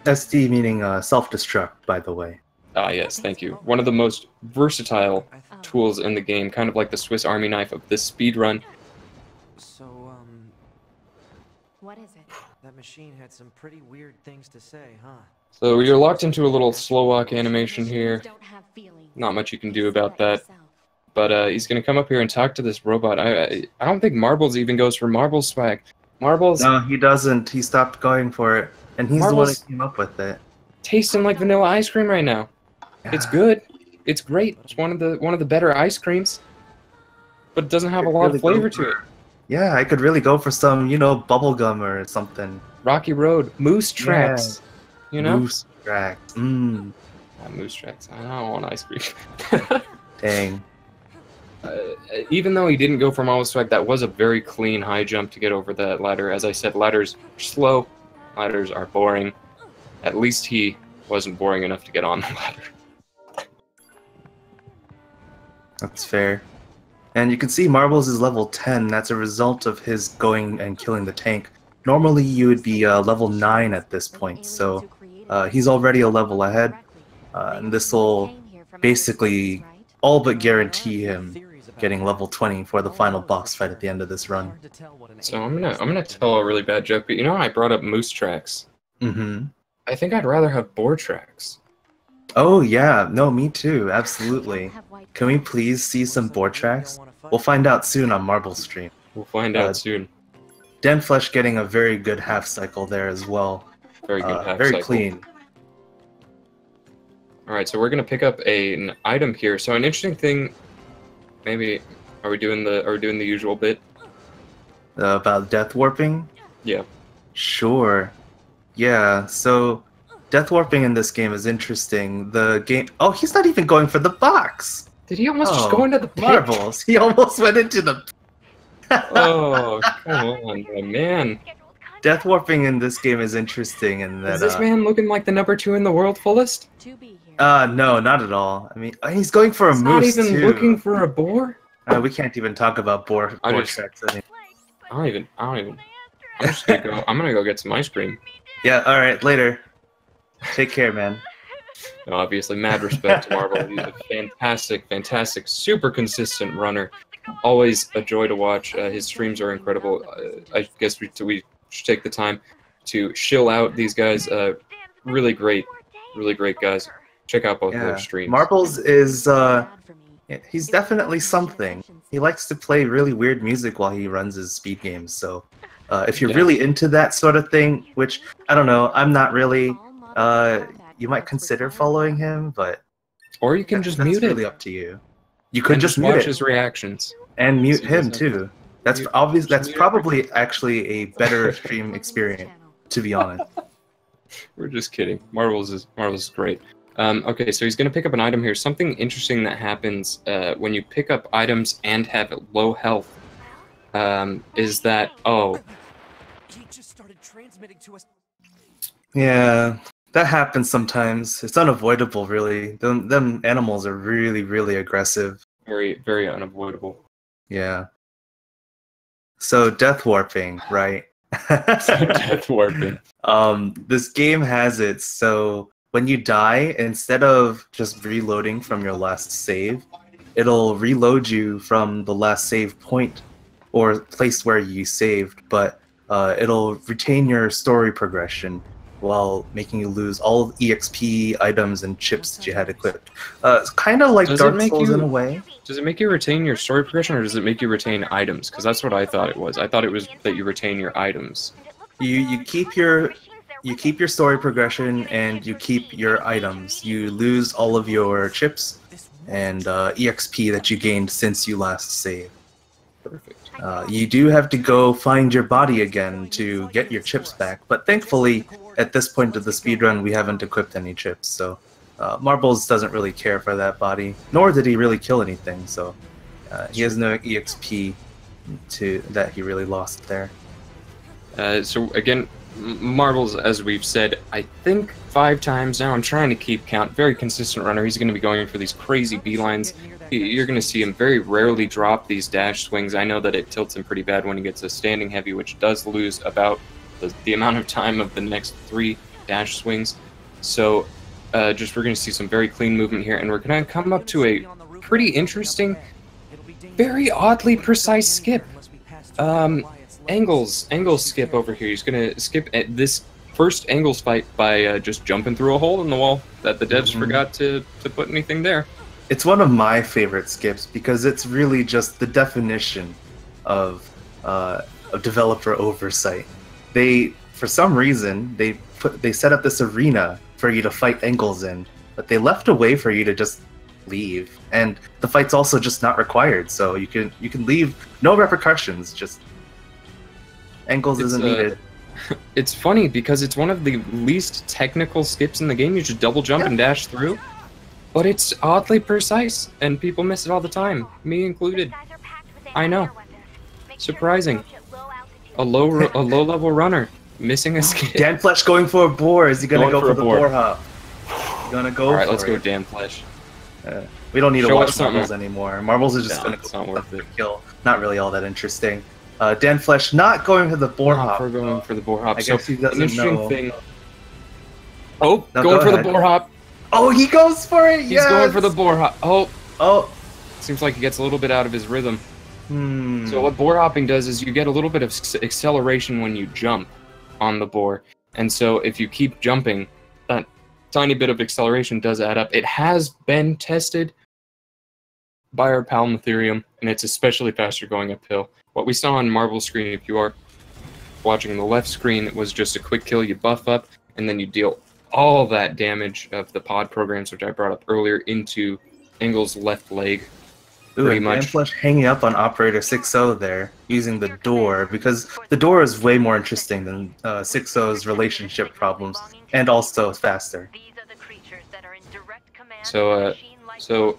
SD meaning self-destruct, by the way. Ah, yes, thank you. One of the most versatile tools in the game, kind of like the Swiss Army knife of this speedrun. So, what is it? that machine had some pretty weird things to say, huh? So you're locked into a little slow walk animation here. Not much you can do about that. But he's going to come up here and talk to this robot. I don't think Marbles even goes for Marble swag. Marbles... No, he doesn't. He stopped going for it. And he's the one who came up with it. Tasting like vanilla ice cream right now. It's good. It's great. It's one of the better ice creams. But it doesn't have a lot of flavor to it. Yeah, I could really go for some, you know, bubblegum or something. Rocky Road. Moose Tracks. Yeah. You know? Moose Tracks. Mmm. Moose Tracks. I don't want ice cream. Dang. Even though he didn't go for Marble swag, that was a very clean high jump to get over that ladder. As I said, ladders are slow. Ladders are boring. At least he wasn't boring enough to get on the ladder. That's fair. And you can see Marbles is level 10. That's a result of his going and killing the tank. Normally you would be level 9 at this point, so he's already a level ahead. And this will basically all but guarantee him getting level 20 for the final boss fight at the end of this run. So I'm gonna tell a really bad joke, but you know when I brought up Moose Tracks? Mm-hmm. I think I'd rather have Boar Tracks. Oh yeah, no, me too, absolutely. Can we please see some board tracks? We'll find out soon on Marble Stream. We'll find out soon. Danflesh getting a very good half cycle there as well. Very good half very cycle. Clean. Alright, so we're gonna pick up an item here. So an interesting thing, maybe are we doing the usual bit? About death warping? Yeah. Sure. Yeah, so death warping in this game is interesting. The game... Oh, he's not even going for the box! Did he almost just go into the pit? Marbles! He almost went into the... Oh, come on, man. Death warping in this game is interesting in that... Is this man looking like the #2 in the world fullest? No, not at all. I mean, he's going for a moose, not even too. looking for a boar? We can't even talk about boar tracks anymore. I don't even... I'm just gonna go... I'm gonna go get some ice cream. Yeah, alright, later. Take care, man. No, obviously, mad respect to Marble. He's a fantastic, super consistent runner. Always a joy to watch. His streams are incredible. I guess we should take the time to shill out these guys. Really great guys. Check out both their streams. Marbles is, he's definitely something. He likes to play really weird music while he runs his speed games, so if you're really into that sort of thing, which, I don't know, I'm not really, you might consider following him, but... Or you can just mute it. That's really up to you. You could just mute watch his reactions. And mute him, too. That's obvious. That's probably actually a better stream experience, to be honest. We're just kidding. Marbles is great. Okay, so he's going to pick up an item here. Something interesting that happens when you pick up items and have low health is that, He just started transmitting to us. Yeah, that happens sometimes. It's unavoidable, really. Them animals are really, really aggressive. very unavoidable. Yeah. So death warping, right? Death warping. This game has it so when you die, instead of just reloading from your last save, it'll reload you from the last save point or place where you saved, but it'll retain your story progression while making you lose all EXP items and chips that you had equipped. It's kind of like Does it Dark make Souls you- in a way. Does it make you retain your story progression, or does it make you retain items? Because that's what I thought it was. I thought it was that you retain your items. You keep your story progression and you keep your items. You lose all of your chips and EXP that you gained since you last saved. Perfect. You do have to go find your body again to get your chips back, but thankfully, at this point of the speedrun, we haven't equipped any chips, so Marbles doesn't really care for that body, nor did he really kill anything, so he has no EXP that he really lost there. So again, Marbles, as we've said, I think 5 times now. I'm trying to keep count. Very consistent runner. He's going to be going for these crazy beelines. You're going to see him very rarely drop these dash swings. I know that it tilts him pretty bad when he gets a standing heavy, which does lose about the amount of time of the next 3 dash swings. So we're going to see some very clean movement here, and we're going to come up to a pretty interesting, very oddly precise skip. Angles skip over here. He's going to skip at this first Angles fight by just jumping through a hole in the wall that the devs forgot to put anything there. It's one of my favorite skips because it's really just the definition of developer oversight. For some reason, they set up this arena for you to fight Angles in, but they left a way for you to just leave, and the fight's also just not required, so you can leave, no repercussions. Just Angles isn't needed. It's funny because it's one of the least technical skips in the game. You just double jump and dash through. But it's oddly precise, and people miss it all the time, me included. I know. Surprising. A low-level runner missing a skip. Danflesh going for a boar. Is he gonna go for the boar hop? He's gonna go. All right, for let's it. go, Danflesh. We don't need to Show watch us something. Marbles anymore. Marbles is just No, gonna it's go not for worth the it. kill. Not really all that interesting. Danflesh not going for the boar hop. We're going for the boar hop. I So guess he an doesn't interesting know. thing. Oh, No, going go for ahead. the boar hop. Oh, he goes for it. He's going for the boar hop. Oh. Seems like he gets a little bit out of his rhythm. Hmm. So what boar hopping does is you get a little bit of acceleration when you jump on the boar. And so if you keep jumping, that tiny bit of acceleration does add up. It has been tested by our pal Ethereum, and it's especially faster going uphill. What we saw on Marble screen, if you are watching the left screen, it was just a quick kill, you buff up, and then you deal all that damage of the pod programs, which I brought up earlier, into Angle's left leg. Ooh, Pretty and much. Danflesh hanging up on Operator 6-0 there, using the door, because the door is way more interesting than 6-0's relationship problems, and also faster. So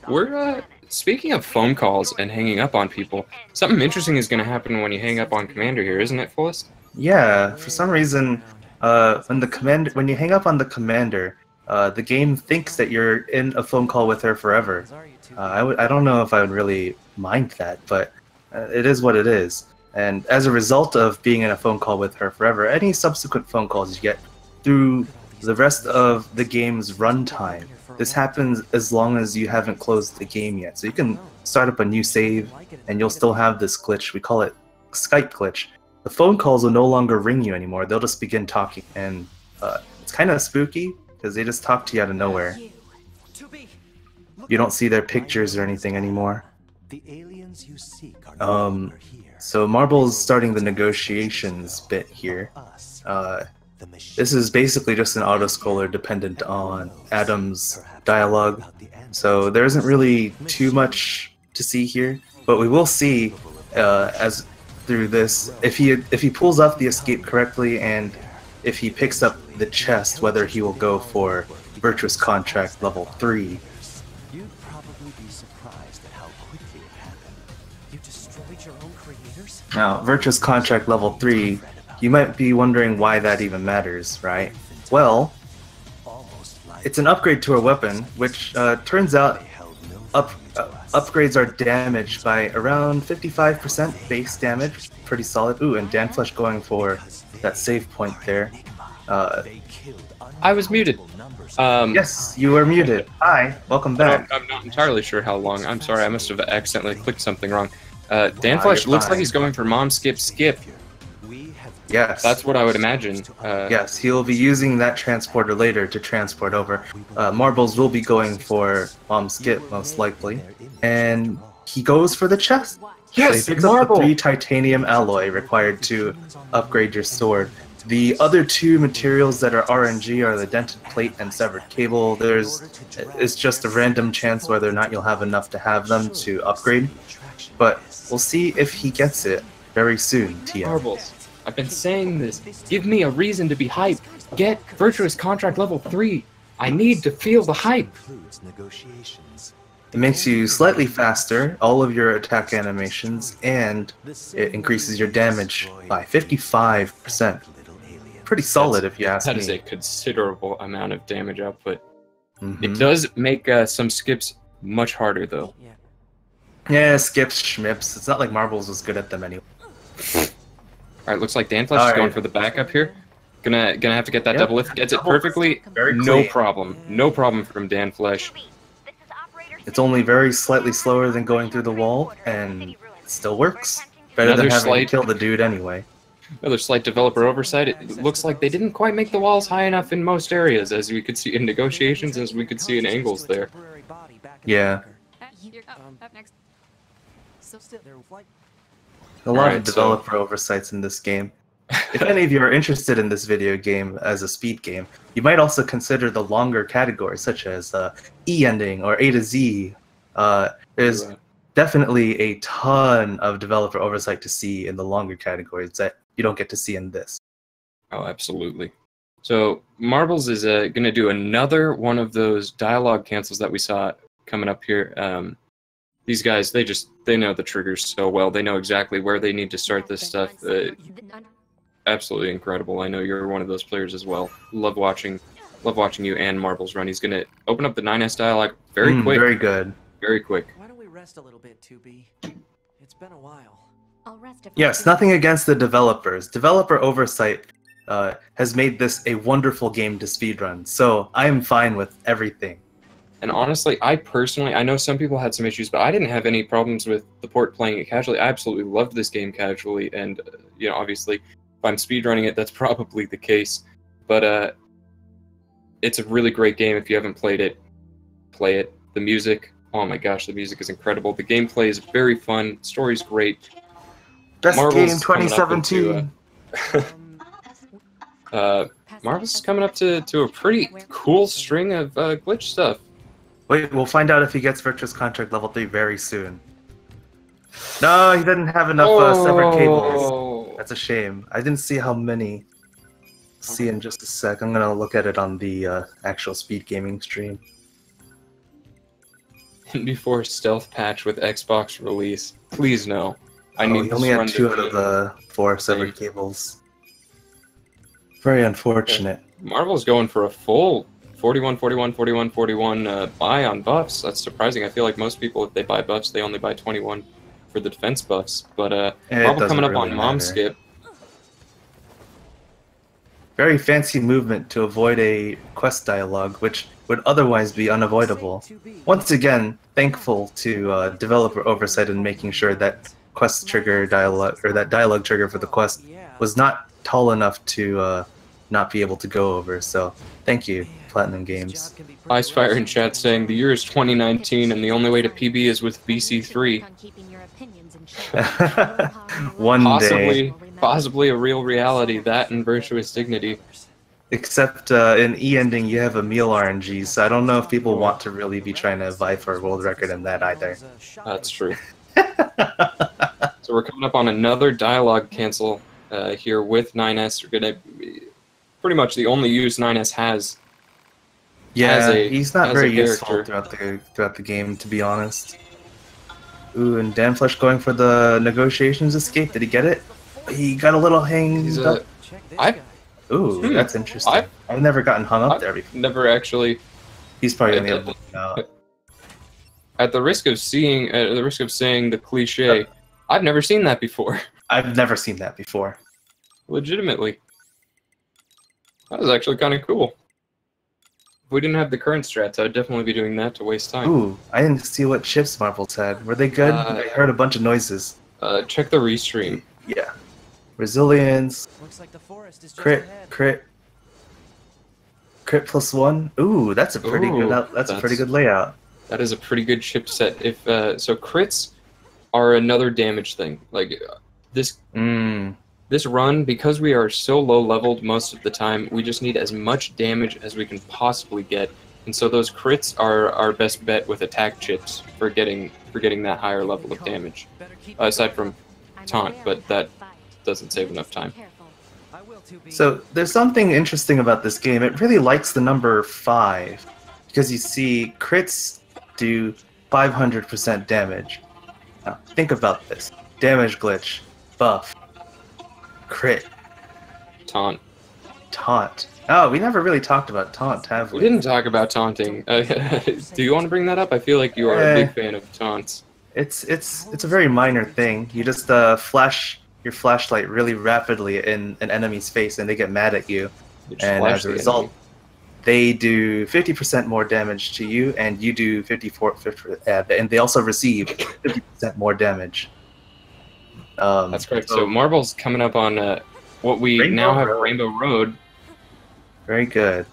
we're speaking of phone calls and hanging up on people, something interesting is going to happen when you hang up on Commander here, isn't it, Fullest? Yeah, for some reason, when you hang up on the commander, the game thinks that you're in a phone call with her forever. I don't know if I would really mind that, but it is what it is. And as a result of being in a phone call with her forever, any subsequent phone calls you get through the rest of the game's runtime, this happens as long as you haven't closed the game yet. So you can start up a new save, and you'll still have this glitch. We call it Skype glitch. The phone calls will no longer ring you anymore. They'll just begin talking, and it's kind of spooky because they just talk to you out of nowhere. You don't see their pictures or anything anymore. The aliens you seek are no longer here. So Marble's starting the negotiations bit here. This is basically just an autoscroller dependent on Adam's dialogue, so there isn't really too much to see here. But we will see as through this if he pulls off the escape correctly and if he picks up the chest, whether he will go for Virtuous Contract level 3. You'd probably be surprised at how quickly it happened. You destroyed your own creators? Now, Virtuous Contract level 3, you might be wondering why that even matters, right? Well, it's an upgrade to a weapon, which turns out upgrades are damaged by around 55% base damage. Pretty solid. Ooh, and Danflesh going for that save point there. I was muted. Yes, you were muted. Hi, welcome back. I'm not entirely sure how long. I'm sorry, I must have accidentally clicked something wrong. Danflesh looks like he's going for Mom Skip Skip. Yes. That's what I would imagine. Yes, he'll be using that transporter later to transport over. Marbles will be going for Mom Skip, most likely. And he goes for the chest. Yes, so he picks up the 3 titanium alloy required to upgrade your sword. The other 2 materials that are RNG are the dented plate and severed cable. It's just a random chance whether or not you'll have enough to have them to upgrade. But we'll see if he gets it very soon, TM. Marbles. I've been saying this. Give me a reason to be hyped. Get Virtuous Contract level 3. I need to feel the hype. It makes you slightly faster, all of your attack animations, and it increases your damage by 55%. Pretty solid, if you ask me. That is a considerable amount of damage output. It does make some skips much harder, though. Yeah, skips, schmips. It's not like Marbles was good at them anyway. Alright, looks like Danflesh is going for the backup here. Gonna have to get that double lift. Gets it perfectly. No problem. No problem from Danflesh. It's only very slightly slower than going through the wall, and it still works. Better than having to kill the dude anyway. Another slight developer oversight. It looks like they didn't quite make the walls high enough in most areas, as we could see in negotiations, as we could see in angles there. Yeah. Up next. A lot of developer oversights in this game. If any of you are interested in this video game as a speed game, you might also consider the longer categories, such as E-ending or A to Z. There's definitely a ton of developer oversight to see in the longer categories that you don't get to see in this. Oh, absolutely. So Marbles is going to do another one of those dialogue cancels that we saw coming up here. These guys, they know the triggers so well. They know exactly where they need to start this stuff. Absolutely incredible. I know you're one of those players as well. Love watching you and Marbles run. He's going to open up the 9S dialogue very quick. Very good. Very quick. Why don't we rest a little bit, 2B? It's been a while. I'll rest if Yes, nothing against the developers. Developer oversight has made this a wonderful game to speedrun, so I'm fine with everything. And honestly, I know some people had some issues, but I didn't have any problems with the port playing it casually. I absolutely loved this game casually, and obviously, if I'm speedrunning it, that's probably the case. But it's a really great game. If you haven't played it, play it. The music, oh my gosh, the music is incredible. The gameplay is very fun. Story's great. Best game 2017. Marvel's is coming up to a pretty cool string of glitch stuff. Wait, we'll find out if he gets Virtuous Contract level 3 very soon. No, he didn't have enough severed cables. That's a shame. I didn't see how many. See in just a sec. I'm gonna look at it on the actual speed gaming stream. Before stealth patch with Xbox release, please no. I need he only had 2 out of the 4 severed cables. Very unfortunate. Okay. Marvel's going for a full 41, 41, 41, 41 buy on buffs. That's surprising. I feel like most people, if they buy buffs, they only buy 21 for the defense buffs. But Marvel coming up on Mom Skip. Very fancy movement to avoid a quest dialogue, which would otherwise be unavoidable. Once again, thankful to developer oversight in making sure that quest trigger dialogue, or that dialogue trigger for the quest, was not tall enough to not be able to go over. So thank you, Platinum Games. Icefire in chat saying the year is 2019 and the only way to PB is with BC3. One day. Possibly a real reality, that and Virtuous Dignity. Except in E-ending you have a meal RNG, so I don't know if people want to really be trying to vie for a world record in that either. That's true. So we're coming up on another dialogue cancel here with 9S. We're gonna pretty much the only use 9S has. Yeah, he's not very useful throughout the game, to be honest. Ooh, and Danflesh going for the negotiations escape. Did he get it? He got a little hanged up. Ooh, that's interesting. I've never gotten hung up there before. Never actually. He's probably on the other at the risk of saying the cliche, I've never seen that before. I've never seen that before. Legitimately. That was actually kind of cool. If we didn't have the current strats, I'd definitely be doing that to waste time. Ooh, I didn't see what chips Marbles had. Were they good? I heard a bunch of noises. Check the restream. Yeah. Resilience. Looks like the forest is just Crit. ahead. Crit. Crit +1. Ooh, that's a pretty good. That's a pretty good layout. That is a pretty good chipset. If so, crits are another damage thing. Like this. This run, because we are so low leveled most of the time, we just need as much damage as we can possibly get, and so those crits are our best bet with attack chips for getting that higher level of damage. Aside from taunt, but that doesn't save enough time. So there's something interesting about this game. It really likes the number 5, because you see crits do 500% damage. Now think about this: damage glitch, buff. Crit. Taunt. Taunt. Oh, we never really talked about taunt, have we? We didn't talk about taunting. Do you want to bring that up? I feel like you are a big fan of taunts. It's a very minor thing. You just flash your flashlight really rapidly in an enemy's face, and they get mad at you. And as a result, they do 50% more damage to you, and you do 54%, and they also receive 50% more damage. That's correct. So Marble's coming up on what we now have Rainbow Road. Very good.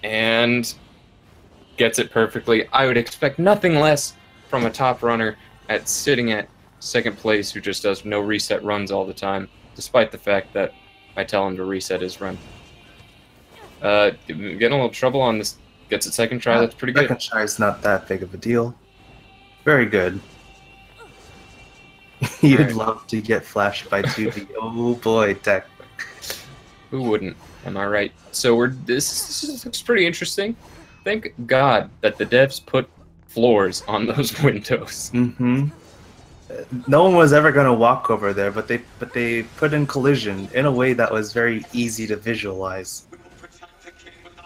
And gets it perfectly. I would expect nothing less from a top runner sitting at second place who just does no reset runs all the time, despite the fact that I tell him to reset his run. Getting a little trouble on this. Gets it second try. That's pretty good. Second try is not that big of a deal. Very good. You'd love to get flashed by 2B. Oh boy, Tech. Who wouldn't? Am I right? So this looks pretty interesting. Thank God that the devs put floors on those windows. Mm-hmm. No one was ever going to walk over there, but they put in collision in a way that was very easy to visualize.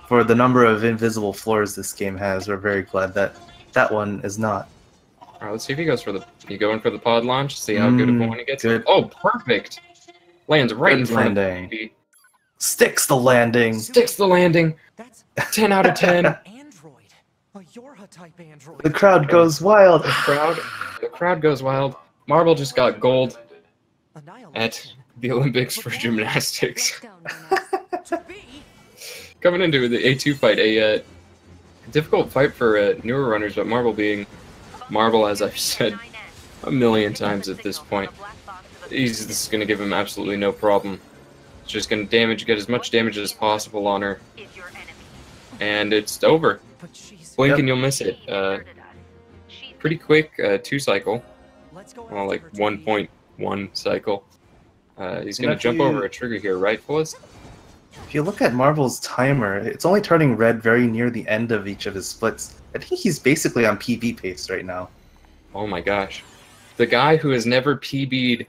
For the number of invisible floors this game has, we're very glad that that one is not. Alright, let's see if he goes for the... You going for the pod launch? See how good of a one he gets? Good. Oh, perfect! Lands right in front of me. Sticks the landing! Sticks the landing! 10 out of 10! Android. A Yorha-type android. The crowd goes wild! The crowd goes wild. Marble just got gold at the Olympics for gymnastics. Coming into the A2 fight, a difficult fight for newer runners, but Marble being Marble, as I've said a million times at this point. This is going to give him absolutely no problem. It's just going to get as much damage as possible on her. And it's over. Blink and you'll miss it. Pretty quick 2 cycle. Well, like 1.1 cycle. He's going to jump over a trigger here, right, Phyllis? If you look at Marble's timer, it's only turning red very near the end of each of his splits. I think he's basically on PB pace right now. Oh my gosh. The guy who has never PB'd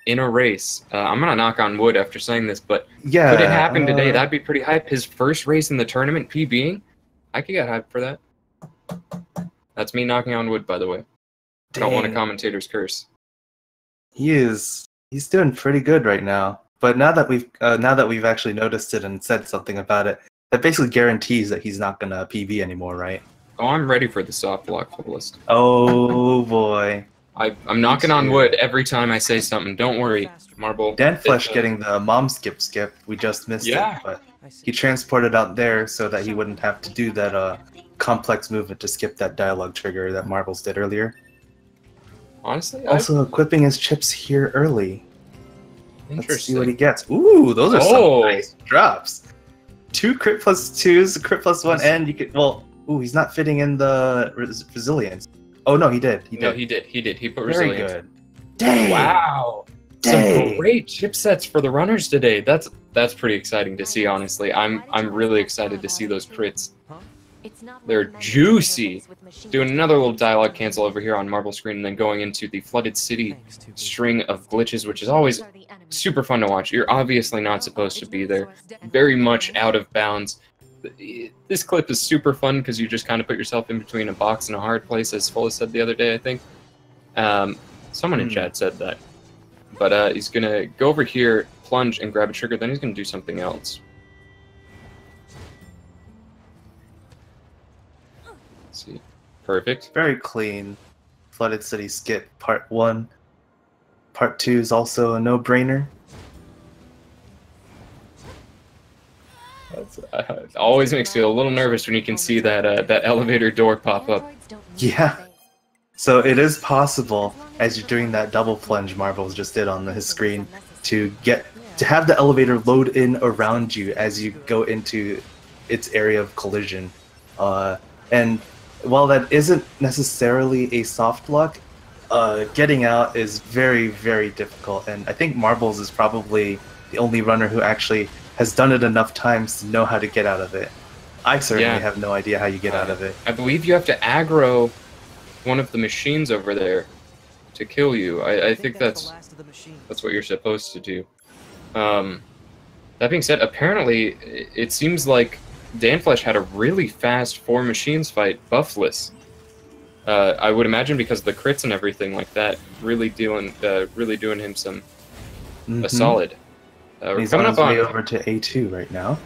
in a race. I'm going to knock on wood after saying this, but yeah, could it happen today? That'd be pretty hype. His first race in the tournament PBing? I could get hyped for that. That's me knocking on wood, by the way. I don't want a commentator's curse. He's doing pretty good right now. But now that we've actually noticed it and said something about it, that basically guarantees that he's not gonna PB anymore, right? Oh, I'm ready for the soft block list. Oh boy. I'm knocking on wood every time I say something. Don't worry, Marble. Danflesh getting the mom skip. We just missed it, but he transported out there so that he wouldn't have to do that complex movement to skip that dialogue trigger that Marbles did earlier. Honestly, also equipping his chips here early. Let's see what he gets. Ooh, those are some nice drops. 2 crit +2s, crit +1, and you could ooh, he's not fitting in the resilience. Oh no, he did. No, he did. He put Very resilience. good. Dang. Wow. Dang. Some great chipsets for the runners today. That's pretty exciting to see, honestly. I'm really excited to see those crits. They're juicy. Doing another little dialogue cancel over here on Marble screen and then going into the Flooded City string of glitches, which is always super fun to watch. You're obviously not supposed to be there. Very much out of bounds. this clip is super fun because you just kind of put yourself in between a box and a hard place, as Fullest said the other day, I think. Someone in chat said that. But he's going to go over here, plunge, and grab a trigger, then he's going to do something else. Let's see. Perfect. Very clean. Flooded City skip part 1. Part 2 is also a no-brainer. It always makes you a little nervous when you can see that that elevator door pop up. Yeah. So it is possible, as you're doing that double plunge Marbles just did on his screen, to have the elevator load in around you as you go into its area of collision. And while that isn't necessarily a soft lock, getting out is very, very difficult. And I think Marbles is probably the only runner who actually has done it enough times to know how to get out of it. I certainly have no idea how you get out of it. I believe you have to aggro one of the machines over there to kill you. I think that's what you're supposed to do. That being said, apparently it seems like Danflesh had a really fast 4 machines fight buffless. I would imagine because of the crits and everything like that, really doing him some a solid. He's on his way over to A2 right now.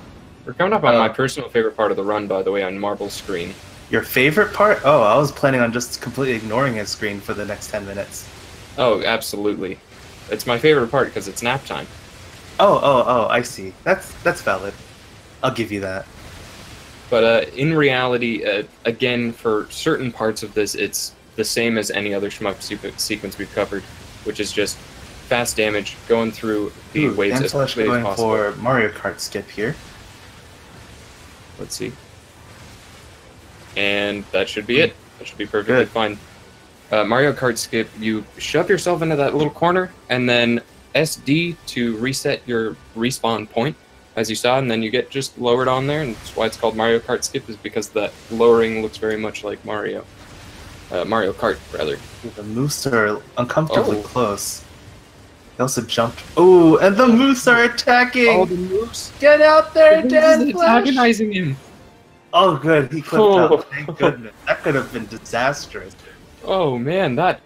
We're coming up on my personal favorite part of the run, by the way, on Marble's screen. Your favorite part? Oh, I was planning on just completely ignoring his screen for the next 10 minutes. Oh, absolutely. It's my favorite part because it's nap time. Oh, I see. That's valid. I'll give you that. But in reality, again, for certain parts of this, it's the same as any other shmup sequence we've covered, which is just fast damage going through the waves as quickly as possible. Going for Mario Kart skip here. Let's see. And that should be it. That should be perfectly fine. Mario Kart skip, you shove yourself into that little corner, and then SD to reset your respawn point, as you saw, and then you get just lowered on there, and that's why it's called Mario Kart skip, is because that lowering looks very much like Mario Kart, rather. The moose are uncomfortably close. They also jumped. Oh, and the moose are attacking! Oh, the moose! Get out there, Danflesh! Antagonizing him! Oh, good. He clipped out. Thank goodness. That could have been disastrous. Oh, man, that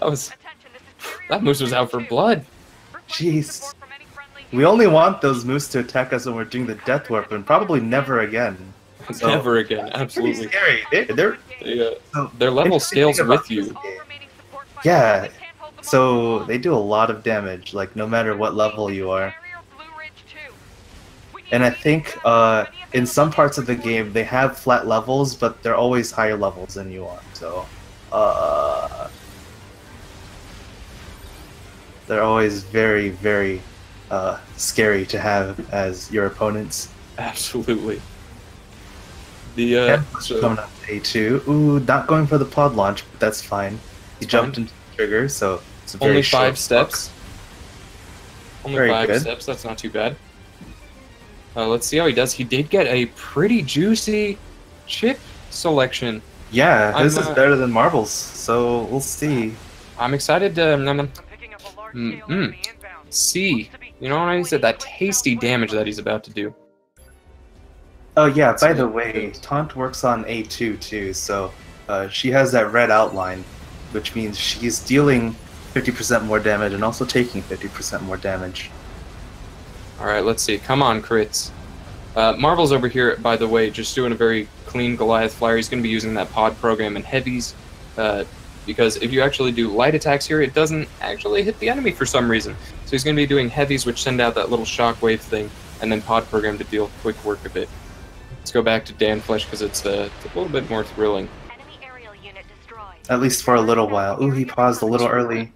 moose was out for blood. Jeez. We only want those moose to attack us when we're doing the death warp, and probably never again. So, never again, absolutely. Pretty scary. Their level scales with you. Yeah, so they do a lot of damage, like no matter what level you are. And I think in some parts of the game they have flat levels, but they're always higher levels than you are. So they're always very, very scary to have as your opponents. Absolutely. The coming up to A2. Ooh, not going for the pod launch, but that's fine. He jumped into the trigger, so it's a very only short 5 steps. Only very 5 good. steps. That's not too bad. Let's see how he does. He did get a pretty juicy chip selection. Yeah, this is better than Marbles, so we'll see. I'm excited to see. You know what I said? That tasty damage that he's about to do. Oh yeah, by the way, Taunt works on A2 too, so she has that red outline, which means she's dealing 50% more damage and also taking 50% more damage. Alright, let's see. Come on, crits. Marvel's over here, by the way, just doing a very clean Goliath flyer. He's going to be using that pod program in heavies, because if you actually do light attacks here, it doesn't actually hit the enemy for some reason. So he's going to be doing heavies, which send out that little shockwave thing, and then pod program to deal quick work a bit. Let's go back to Danflesh, because it's a little bit more thrilling. At least for a little while. Ooh, he paused a little early.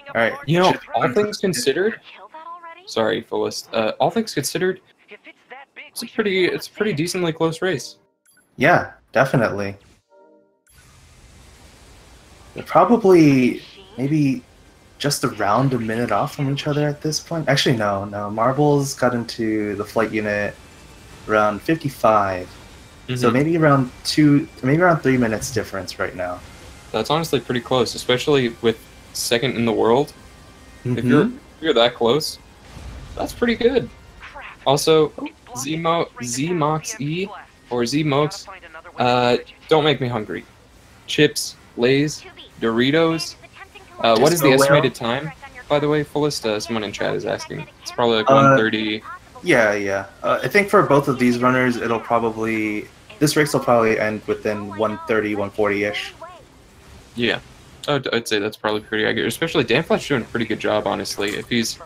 Alright. You know, all things considered... Sorry, Fullest. All things considered, it's a pretty decently close race. Yeah, definitely. They're probably maybe just around a minute off from each other at this point. Actually, no. Marbles got into the flight unit around 55. So maybe around 3 minutes difference right now. That's honestly pretty close, especially with second in the world. If you're that close, that's pretty good. Also, Zmox E or Zmox. Don't make me hungry. Chips, Lay's, Doritos. What Just is the go estimated well. time, by the way, Fullest? Someone in chat is asking. It's probably like Uh, 1:30. Yeah. I think for both of these runners, it'll probably this race will probably end within 1:30, 1:40-ish. Yeah. I'd say that's probably pretty accurate. Especially Danflesh doing a pretty good job, honestly. If he's,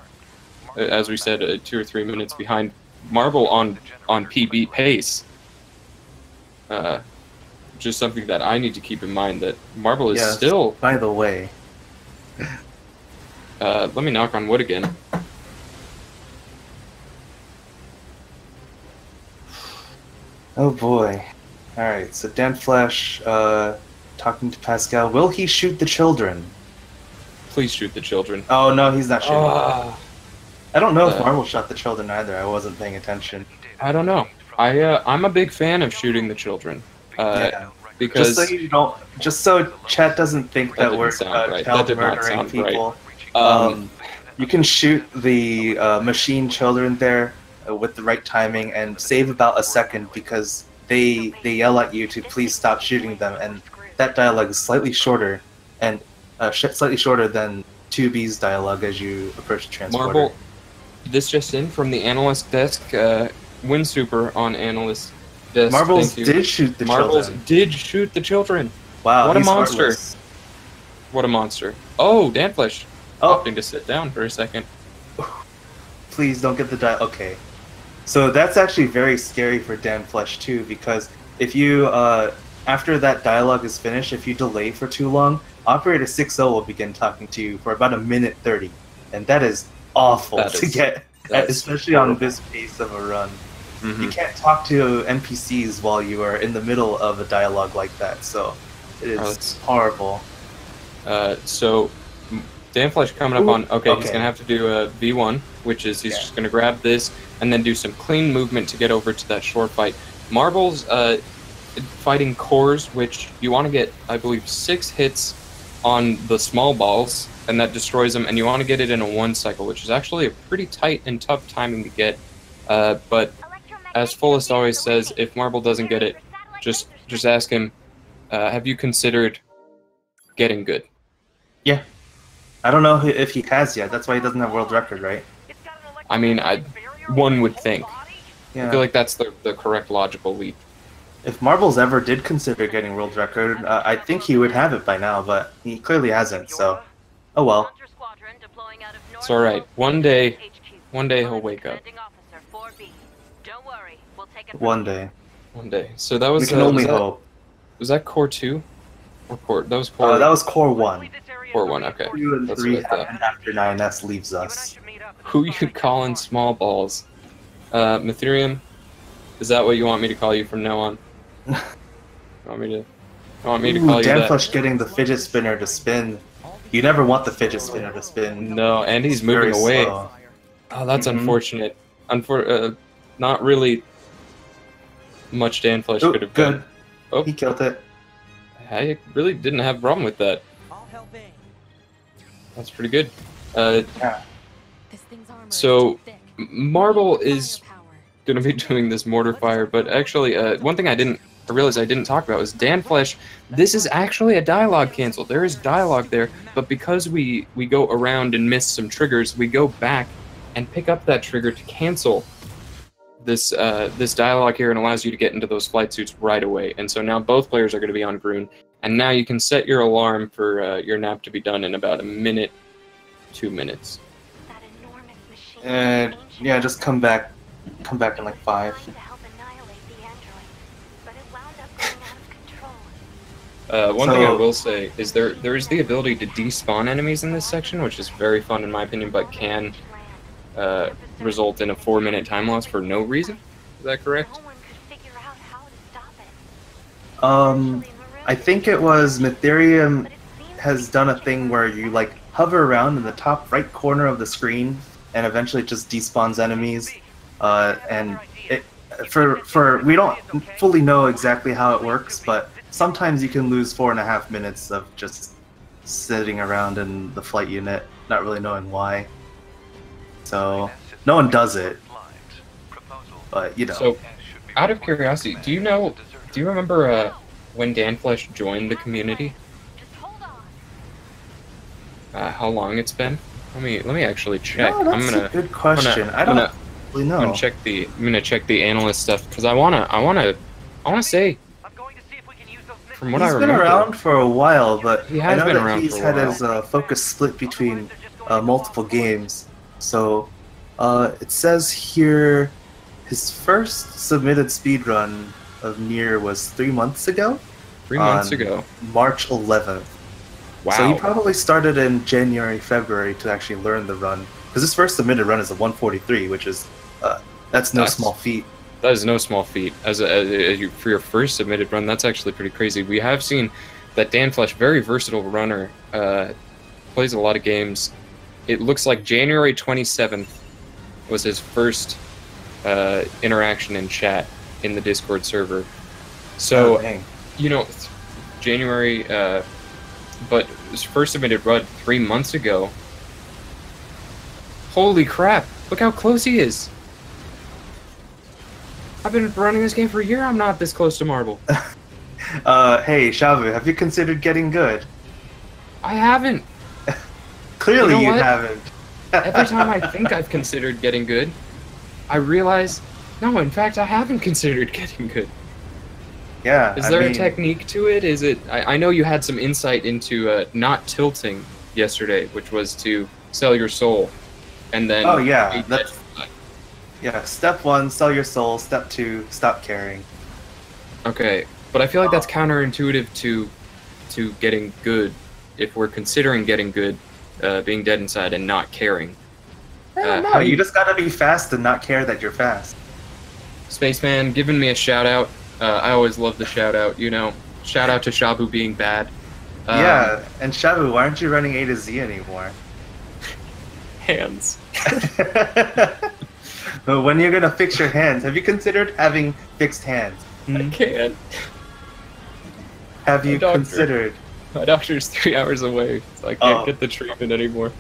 as we said, 2 or 3 minutes behind Marble on PB pace. Just something that I need to keep in mind that Marble is Yes, still. by the way. Let me knock on wood again. Oh boy. Alright, so Danflesh, talking to Pascal. Will he shoot the children? Please shoot the children. Oh no, he's not shooting. I don't know if Uh, Marvel shot the children either. I wasn't paying attention. I don't know. I'm a big fan of shooting the children. Yeah. Because Just so chat doesn't think That that we're didn't sound right. That child did not murdering sound right. people. Um, You can shoot the machine children there with the right timing and save about a second because they yell at you to please stop shooting them, and that dialogue is slightly shorter and slightly shorter than 2B's dialogue as you approach the transporter. Marble, this just in from the analyst desk. Win super on analyst desk. Marbles Thank you. did shoot the Marbles children. did shoot the children. Wow, what a he's monster! heartless. What a monster! Oh, Danflesh Oh, opting to sit down for a second. please don't get the Okay. So that's actually very scary for Danflesh too, because if you, after that dialogue is finished, if you delay for too long, Operator 6-0 will begin talking to you for about 1:30, and that is awful to get, especially on this pace of a run. Mm-hmm. You can't talk to NPCs while you are in the middle of a dialogue like that, so it is horrible. So Danflesh coming up on. Okay, he's okay. gonna have to do a V1, which is he's just gonna grab this and then do some clean movement to get over to that short fight. Marbles fighting cores, which you want to get, I believe, 6 hits on the small balls, and that destroys them. And you want to get it in a 1 cycle, which is actually a pretty tight and tough timing to get. But as Fullest always says, if Marble doesn't get it, just ask him. Have you considered getting good? Yeah. I don't know if he has yet. That's why he doesn't have world record, right? I mean, one would think. Yeah. I feel like that's the correct logical leap. If Marbles ever did consider getting world record, I think he would have it by now, but he clearly hasn't, so oh well. It's alright. One day he'll wake up. One day. One day. So that was... We can only hope. Was that Core 2? Or Core... That was Core... that was Core 1. Core 1, okay. 2 and That's 3 what I thought. happen after 9S leaves us. Who you calling small balls? Mitherium? Is that what you want me to call you from now on? You want me to call you that? Danflesh getting the fidget spinner to spin. You never want the fidget spinner to spin. No, and he's It's moving very away. slow. Oh, that's unfortunate. Not really much Danflesh Ooh, could have good. done. Oh, He killed it. I really didn't have a problem with that. That's pretty good. Yeah. So, Marble is going to be doing this mortar fire, but actually, one thing I realized I didn't talk about was Danflesh. This is actually a dialogue cancel. There is dialogue there, but because we go around and miss some triggers, we go back and pick up that trigger to cancel this this dialogue here, and allows you to get into those flight suits right away. And so now both players are going to be on Grun, and now you can set your alarm for your nap to be done in about 1 minute, 2 minutes. Yeah, just come back in like 5. One thing I will say is there is the ability to despawn enemies in this section, which is very fun in my opinion, but can result in a 4-minute time loss for no reason. Is that correct? I think it was Mitherium has done a thing where you like hover around in the top right corner of the screen and eventually just despawns enemies. And it we don't fully know exactly how it works, but sometimes you can lose 4.5 minutes of just sitting around in the flight unit, not really knowing why. So no one does it. But you know, So, out of curiosity, do you remember when Danflesh joined the community? How long it's been? Let me actually check. no, that's a good question. I don't really know. I'm gonna check the analyst stuff because I wanna say from what I He's been remember. around for a while, but He I has know been that around he's for a had while. his focus split between multiple games. So it says here his first submitted speedrun of NieR was 3 months ago. 3 months on ago. March 11th. Wow. So he probably started in January, February to actually learn the run. Because his first submitted run is a 143, which is that's no small feat. That is no small feat. For your first submitted run, that's actually pretty crazy. We have seen that Danflesh, very versatile runner, plays a lot of games. It looks like January 27th was his first interaction in chat in the Discord server. So, you know, January, but his first submitted run 3 months ago. Holy crap! Look how close he is. I've been running this game for a year. I'm not this close to Marble. Hey, Shavu, have you considered getting good? I haven't. Clearly You know you what? haven't. Every time I think I've considered getting good, I realize, no, in fact, I haven't considered getting good. Yeah. Is there a technique to it? Is it? I know you had some insight into not tilting yesterday, which was to sell your soul, and then. Oh yeah, yeah. Step 1, sell your soul. Step 2, stop caring. Okay, but I feel like that's counterintuitive to getting good. If we're considering getting good, being dead inside and not caring. No, you just gotta be fast and not care that you're fast. Spaceman giving me a shout out. I always love the shout out. You know, shout out to Shabu being bad. Yeah, and Shabu, why aren't you running A to Z anymore? Hands. But when you're gonna fix your hands, have you considered having fixed hands? I can't. Have you considered? My doctor's 3 hours away, so I can't get the treatment anymore.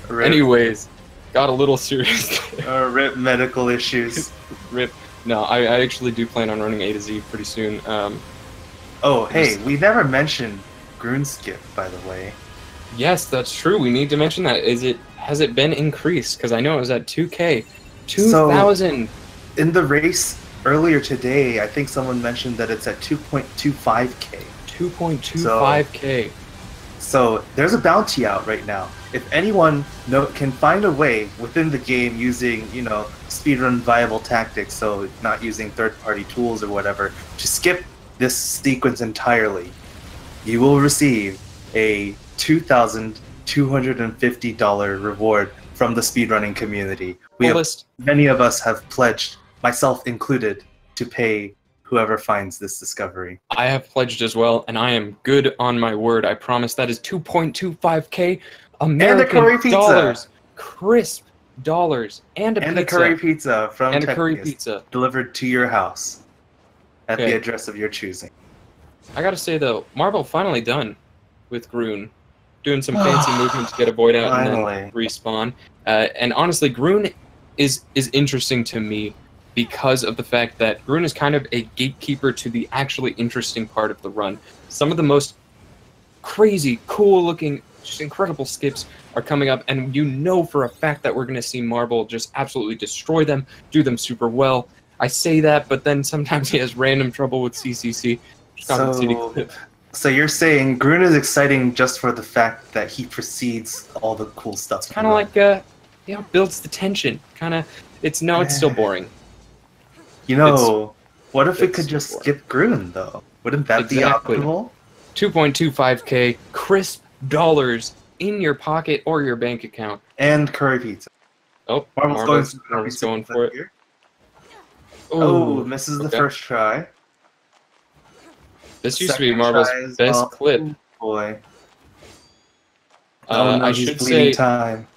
Rip. Anyways, got a little serious. Rip medical issues. Rip. No, I actually do plan on running A to Z pretty soon. Oh, hey, we never mentioned Grunskip, by the way. Yes, that's true. We need to mention that. Has it been increased? Because I know it was at 2K. 2,000. So, in the race earlier today, I think someone mentioned that it's at 2.25k. 2.25k. So there's a bounty out right now. If anyone can find a way within the game using, you know, speedrun viable tactics, so not using third-party tools or whatever, to skip this sequence entirely, you will receive a $2,250 reward from the speedrunning community. Many of us have pledged, myself included, to pay whoever finds this discovery. I have pledged as well, and I am good on my word. I promise that is 2.25k American dollars, crisp dollars, and a pizza. A curry pizza from and a curry Texas, pizza delivered to your house at the address of your choosing. I gotta say though, Marble finally done with Grun, doing some fancy movements to get a void out and then respawn. And honestly, Grun is interesting to me because of the fact that Grun is kind of a gatekeeper to the actually interesting part of the run. Some of the most crazy, cool-looking, just incredible skips are coming up, and you know for a fact that we're going to see Marble just absolutely destroy them, do them super well. I say that, but then sometimes he has random trouble with CCC. So you're saying Grun is exciting just for the fact that he precedes all the cool stuff. It's kind of like, you know, builds the tension. Kind of, it's still boring. You know, what if we could just skip Grun, though? Wouldn't that be optimal? 2.25k crisp dollars in your pocket or your bank account. And curry pizza. Oh, Marble's going for it. Here. Oh, misses the first try. This used to be Marble's best clip. Boy. I should say time.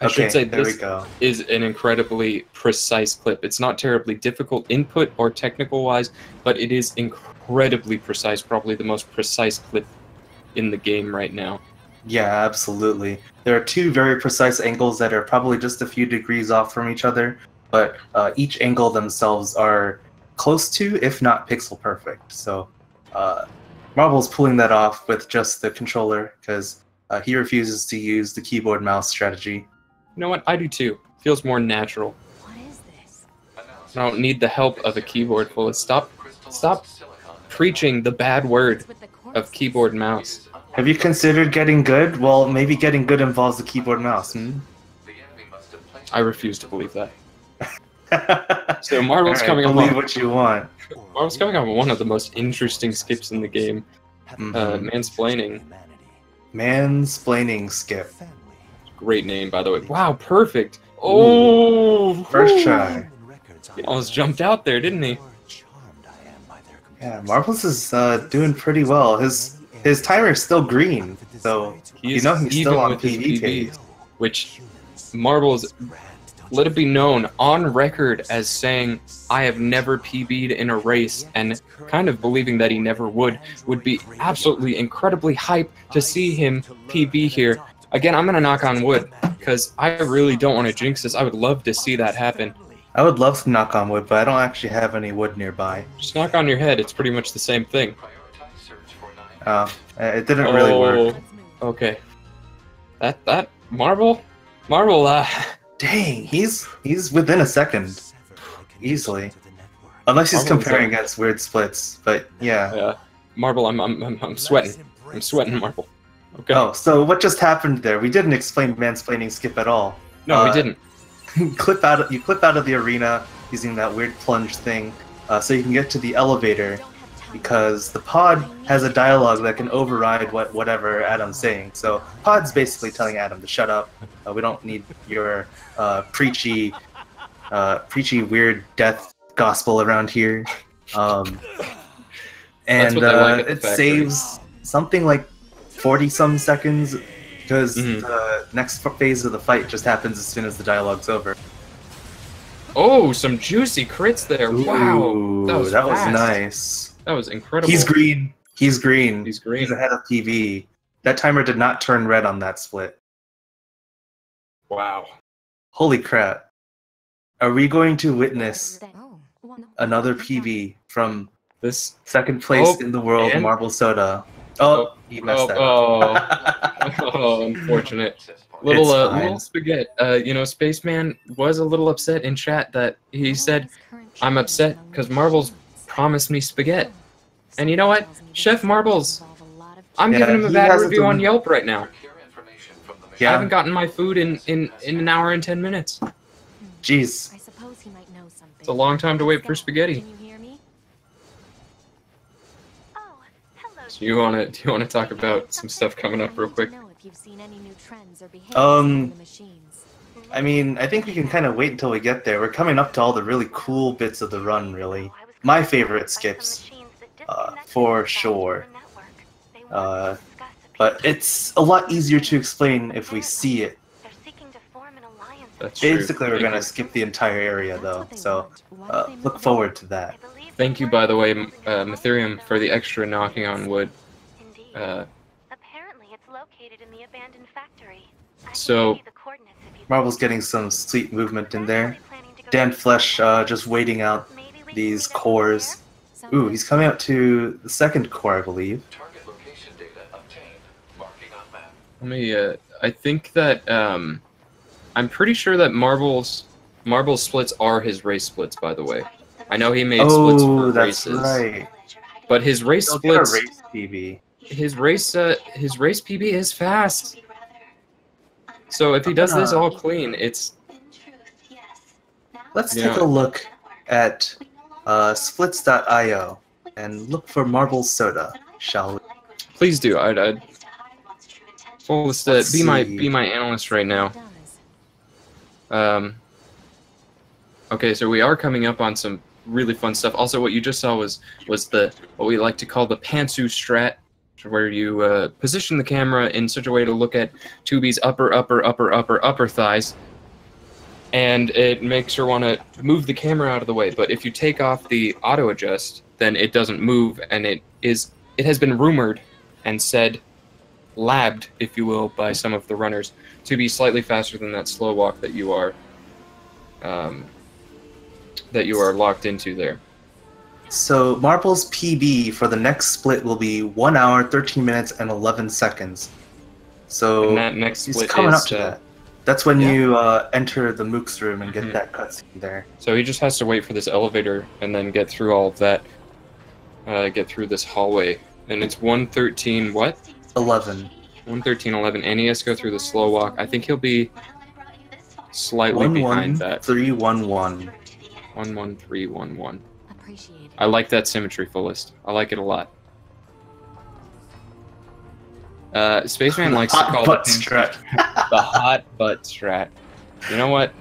I should say there this is an incredibly precise clip. It's not terribly difficult input or technical-wise, but it is incredibly precise, probably the most precise clip in the game right now. Yeah, absolutely. There are two very precise angles that are probably just a few degrees off from each other, but each angle themselves are close to, if not pixel perfect. So Marble's pulling that off with just the controller because he refuses to use the keyboard mouse strategy. You know what? I do too. Feels more natural. What is this? I don't need the help of a keyboard full of stop preaching the bad word With the of keyboard and mouse. Have you considered getting good? Well, maybe getting good involves the keyboard mouse. I refuse to believe that. So Marble's Alright, coming believe along. what you want. Marble's coming on one of the most interesting skips in the game. Mansplaining. Mansplaining skip. Great name, by the way. Wow, perfect. Oh, First try. He almost jumped out there, didn't he? Yeah, Marbles is doing pretty well. His timer is still green, so you know he's still on PB phase. Which Marbles, let it be known on record as saying, I have never PB'd in a race, and kind of believing that he never would be absolutely incredibly hype to see him PB here. Again, I'm going to knock on wood, because I really don't want to jinx this. I would love to see that happen. I would love to knock on wood, but I don't actually have any wood nearby. Just knock on your head, it's pretty much the same thing. It didn't really work. Okay. That Marble, Dang, he's within a second, easily. Unless he's comparing against weird splits, but yeah. Yeah, Marble, I'm sweating. I'm sweating, Marble. Okay. Oh, so what just happened there? We didn't explain mansplaining skip at all. No, we didn't. You clip out of the arena using that weird plunge thing, so you can get to the elevator, because the pod has a dialogue that can override whatever Adam's saying. So pod's basically telling Adam to shut up. We don't need your preachy weird death gospel around here. And it saves something like 40-some seconds, because the next phase of the fight just happens as soon as the dialogue's over. Oh, some juicy crits there. Wow. That was nice. That was incredible. He's green. He's green. He's green. He's ahead of PV. That timer did not turn red on that split. Wow. Holy crap. Are we going to witness another PV from this second place in the world, MarbleSoda? Oh, he messed that up. Oh, unfortunate. Little spaghetti. You know, Spaceman was a little upset in chat that he said, I'm upset because Marbles promised me spaghetti. And you know what? Chef Marbles, I'm giving him a bad review on Yelp right now. Yeah. I haven't gotten my food in an hour and 10 minutes. Jeez. It's a long time to wait for spaghetti. Do you want to talk about some stuff coming up real quick? I mean, I think we can kind of wait until we get there. We're coming up to all the really cool bits of the run, really. My favorite skips, for sure. But it's a lot easier to explain if we see it. That's true. Basically, we're going to skip the entire area, though, so look forward to that. Thank you, by the way, Mytherium, for the extra knocking on wood. Apparently, it's located in the abandoned factory. So, Marble's getting some sweet movement in there. Danflesh just waiting out these cores. Ooh, he's coming out to the second core, I believe. Target location data obtained. Marking on map. let me, I think that, I'm pretty sure that Marble's splits are his race splits, by the way. I know he made splits for races. Right. But his race He'll splits, get a race PB. his race PB is fast. So if he does this all clean, it's... Let's take a look at splits.io and look for MarbleSoda, shall we? Please do. I'd be my analyst right now. Okay, so we are coming up on some really fun stuff. Also, what you just saw was the what we like to call the pantsu strat, where you position the camera in such a way to look at 2B's upper thighs, and it makes her want to move the camera out of the way. But if you take off the auto adjust, then it doesn't move, and it has been rumored and said, labbed, if you will, by some of the runners to be slightly faster than that slow walk that you are that you are locked into there? So Marble's PB for the next split will be 1 hour, 13 minutes, and 11 seconds. So And that next he's split coming is, up to that. That's when yeah. you enter the Mook's room and get Mhm. that cutscene there. So he just has to wait for this elevator and then get through all of that. Get through this hallway. And it's 113 what? 11. 113.11. And he has to go through the slow walk. I think he'll be slightly behind that. 11311. 11311. Appreciate it. I like that symmetry, Fullest. I like it a lot. Spaceman likes to call butt it strut. the hot butt strat. You know what?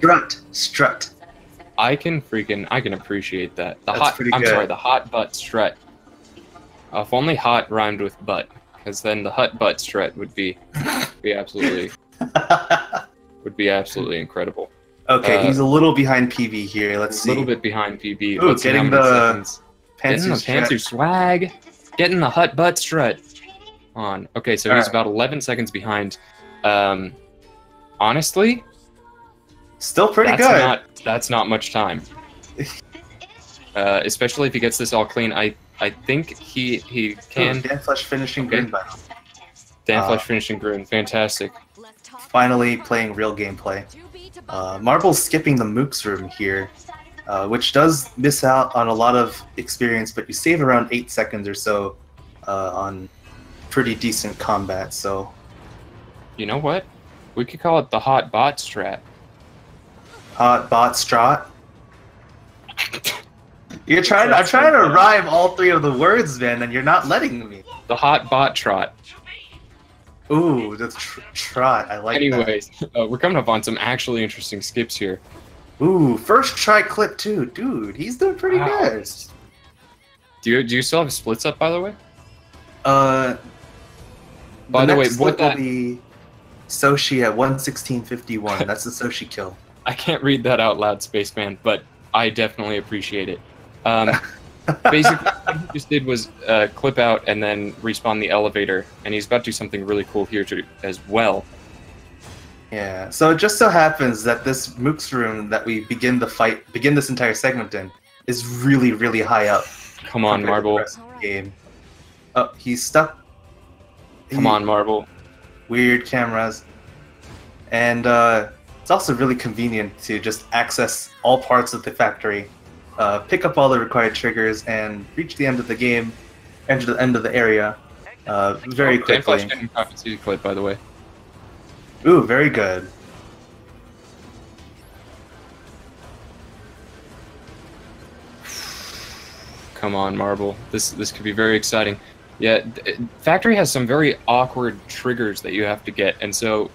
Strut. I can appreciate that. That's pretty I'm good. sorry, the hot butt strut. If only hot rhymed with butt, because then the hut butt strut would be absolutely incredible. Okay, he's a little behind PB here. Let's see. A little bit behind PB. Ooh, Let's see how getting many the seconds. Getting the pantsuit pantsuit swag. Getting the hut butt strut on. Okay, so he's about 11 seconds behind. Honestly, still pretty good. That's not much time. Especially if he gets this all clean. I think he can. Danflesh finishing green battle. Danflesh finishing green. Fantastic. Finally playing real gameplay. Marble's skipping the Mook's room here, which does miss out on a lot of experience, but you save around 8 seconds or so on pretty decent combat, so... You know what? We could call it the hot bot strat. Hot bot strat? I'm trying to rhyme all 3 of the words, man, and you're not letting me. The hot bot trot. Ooh, the trot. I like that. Anyways, we're coming up on some actually interesting skips here. Ooh, first try clip too. Dude, he's doing pretty good. Do you still have splits up, by the way? By the way, what will be Soshi at 116.51. That's the Soshi kill. I can't read that out loud, Spaceman, but I definitely appreciate it. Basically, what he just did was clip out and then respawn the elevator, and he's about to do something really cool here as well. Yeah, so it just so happens that this Mook's room that we begin this entire segment in, is really, really high up. Come on, Marble. Game. Oh, he's stuck. Come on, Marble. Weird cameras. And it's also really convenient to just access all parts of the factory, pick up all the required triggers, and reach the end of the game, enter the end of the area very quickly. Danflesh didn't see the clip, by the way. Ooh, very good. Come on, Marble. This could be very exciting. Yeah, Factory has some very awkward triggers that you have to get, and so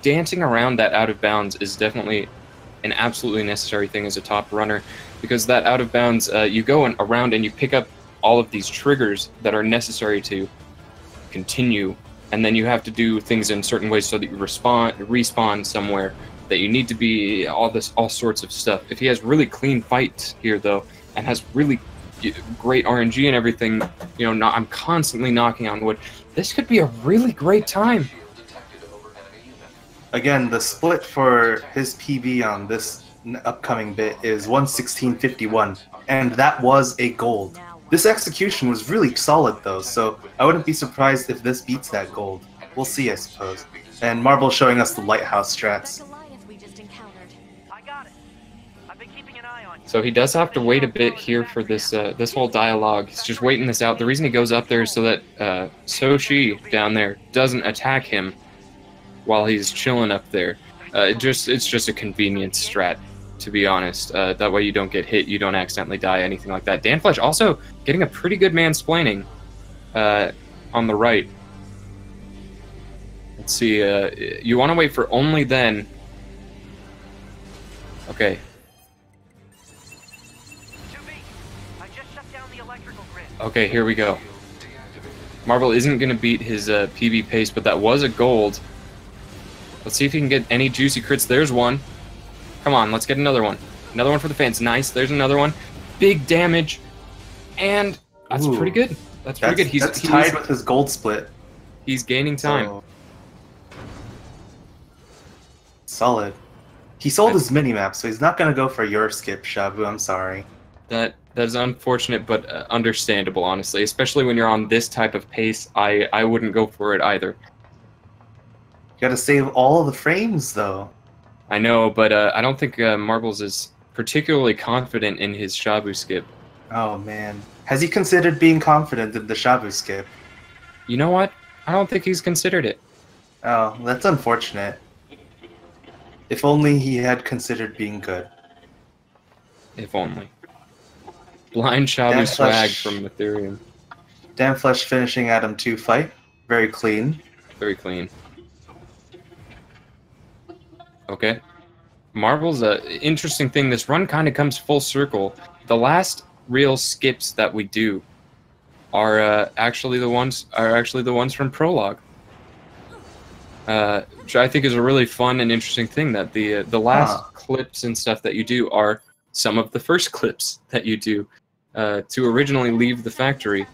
dancing around that out of bounds is definitely an absolutely necessary thing as a top runner, because that out of bounds, you go around and you pick up all of these triggers that are necessary to continue, and then you have to do things in certain ways so that you respawn somewhere that you need to be, all sorts of stuff. If he has really clean fights here, though, and has really great RNG and everything, you know, I'm constantly knocking on wood. This could be a really great time. Again, the split for his PB on this upcoming bit is 116.51, and that was a gold. This execution was really solid though, so I wouldn't be surprised if this beats that gold. We'll see, I suppose. And Marble showing us the lighthouse strats. So he does have to wait a bit here for this this whole dialogue. He's just waiting this out. The reason he goes up there is so that Soshi down there doesn't attack him while he's chilling up there. It's just a convenience strat, to be honest. That way you don't get hit, you don't accidentally die, anything like that. Danflesh also getting a pretty good mansplaining on the right. Let's see. You want to wait for only then. Okay. Okay, here we go. Marble isn't going to beat his PB pace, but that was a gold. Let's see if he can get any juicy crits. There's one. Come on, let's get another one. Another one for the fans. Nice, there's another one. Big damage. And that's pretty good. That's pretty good. He's tied with his gold split. He's gaining time. So, solid. He sold his minimap, so he's not gonna go for your skip, Shabu. I'm sorry. That is unfortunate, but understandable, honestly. Especially when you're on this type of pace, I wouldn't go for it either. You gotta save all the frames, though. I know, but I don't think Marbles is particularly confident in his Shabu skip. Oh man, has he considered being confident in the Shabu skip? You know what? I don't think he's considered it. Oh, that's unfortunate. If only he had considered being good. If only. Blind Shabu swag from Ethereum. Danflesh finishing Adam 2 fight. Very clean. Very clean. Okay. Marvel's a interesting thing. This run kind of comes full circle. The last real skips that we do are actually the ones from Prologue. Which I think is a really fun and interesting thing, that the last clips and stuff that you do are some of the first clips that you do to originally leave the factory,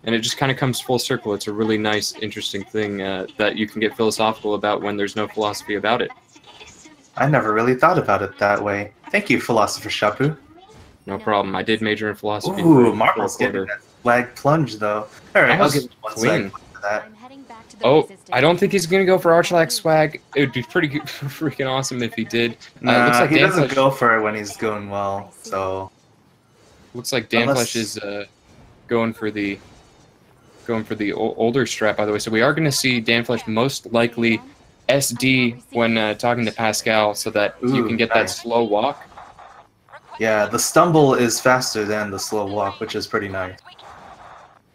and it just kind of comes full circle. It's a really nice, interesting thing that you can get philosophical about when there's no philosophy about it. I never really thought about it that way. Thank you, Philosopher Shapu. No problem. I did major in philosophy. Ooh, Marble's getting that swag plunge, though. Alright, I'll give him one swag for that. Oh, I don't think he's going to go for Archlag swag. It would be pretty freaking awesome if he did. Nah, looks like he Danflesh, doesn't go for it when he's going well, so... Looks like Danflesh is going for the older strat, by the way. So we are going to see Danflesh most likely SD when talking to Pascal, so that you can get that slow walk. Yeah, the stumble is faster than the slow walk, which is pretty nice.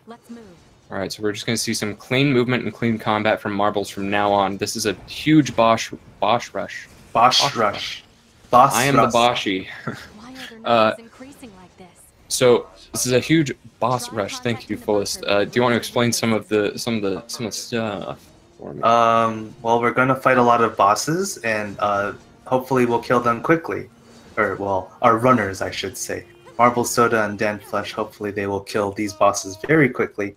Let's move. All right, so we're just going to see some clean movement and clean combat from Marbles from now on. This is a huge Bosch rush. Boss rush. Boss I am rush. the Boschy. Why are their numbers increasing like this? So this is a huge boss rush. Thank you, Fullest. Do you want to explain some of the stuff for me? Well, we're gonna fight a lot of bosses, and hopefully we'll kill them quickly. Or, well, our runners, I should say. MarbleSoda and Danflesh, hopefully they will kill these bosses very quickly,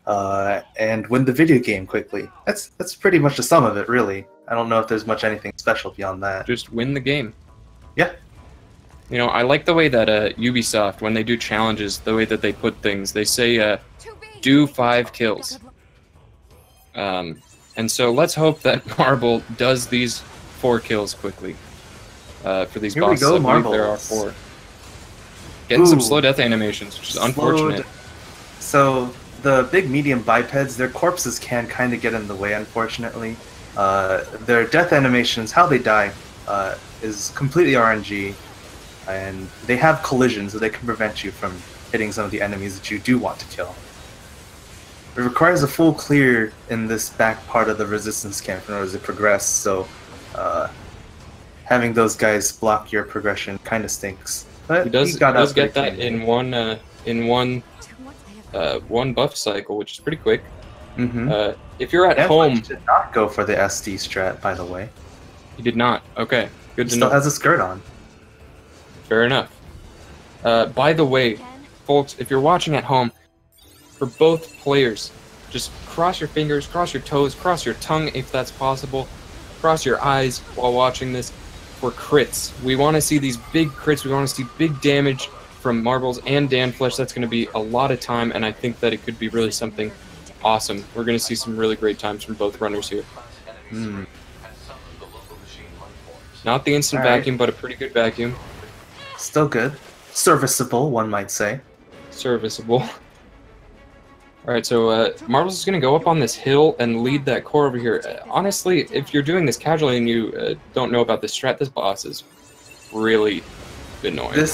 and win the video game quickly. That's pretty much the sum of it, really. I don't know if there's much anything special beyond that. Just win the game. Yeah. You know, I like the way that Ubisoft, when they do challenges, the way that they put things, they say, do 5 kills. And so let's hope that Marble does these 4 kills quickly. For these bosses, we go, I believe there are Marbles. 4. Getting some slow death animations, which is unfortunate. So, the big medium bipeds, their corpses can kind of get in the way, unfortunately. Their death animations, how they die, is completely RNG. And they have collisions, so they can prevent you from hitting some of the enemies that you do want to kill. It requires a full clear in this back part of the resistance camp in order to progress, so having those guys block your progression kind of stinks. But He does get that in one buff cycle, which is pretty quick. Mm-hmm. If you're at Danflesh home, did not go for the SD strat, by the way. he did not. Okay, good He to still know. has a skirt on. Fair enough. By the way, folks, if you're watching at home, for both players, just cross your fingers, cross your toes, cross your tongue if that's possible, cross your eyes while watching this for crits. We want to see these big crits, we want to see big damage from Marbles and Danflesh. That's going to be a lot of time, and I think that it could be really something awesome. We're going to see some really great times from both runners here. Not the instant vacuum, but a pretty good vacuum. Still good. Serviceable, one might say. Serviceable. Alright, so Marbles is going to go up on this hill and lead that core over here. Honestly, if you're doing this casually and you don't know about this strat, this boss is really annoying.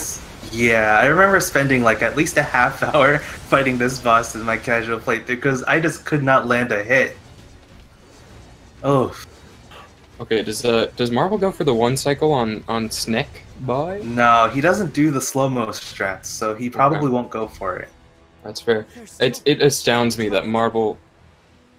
Yeah, I remember spending like at least a half hour fighting this boss in my casual playthrough because I just could not land a hit. Oh. Okay, does Marble go for the 1 cycle on Sneck Boy? No, he doesn't do the slow-mo strats, so he probably won't go for it. That's fair. It astounds me that Marble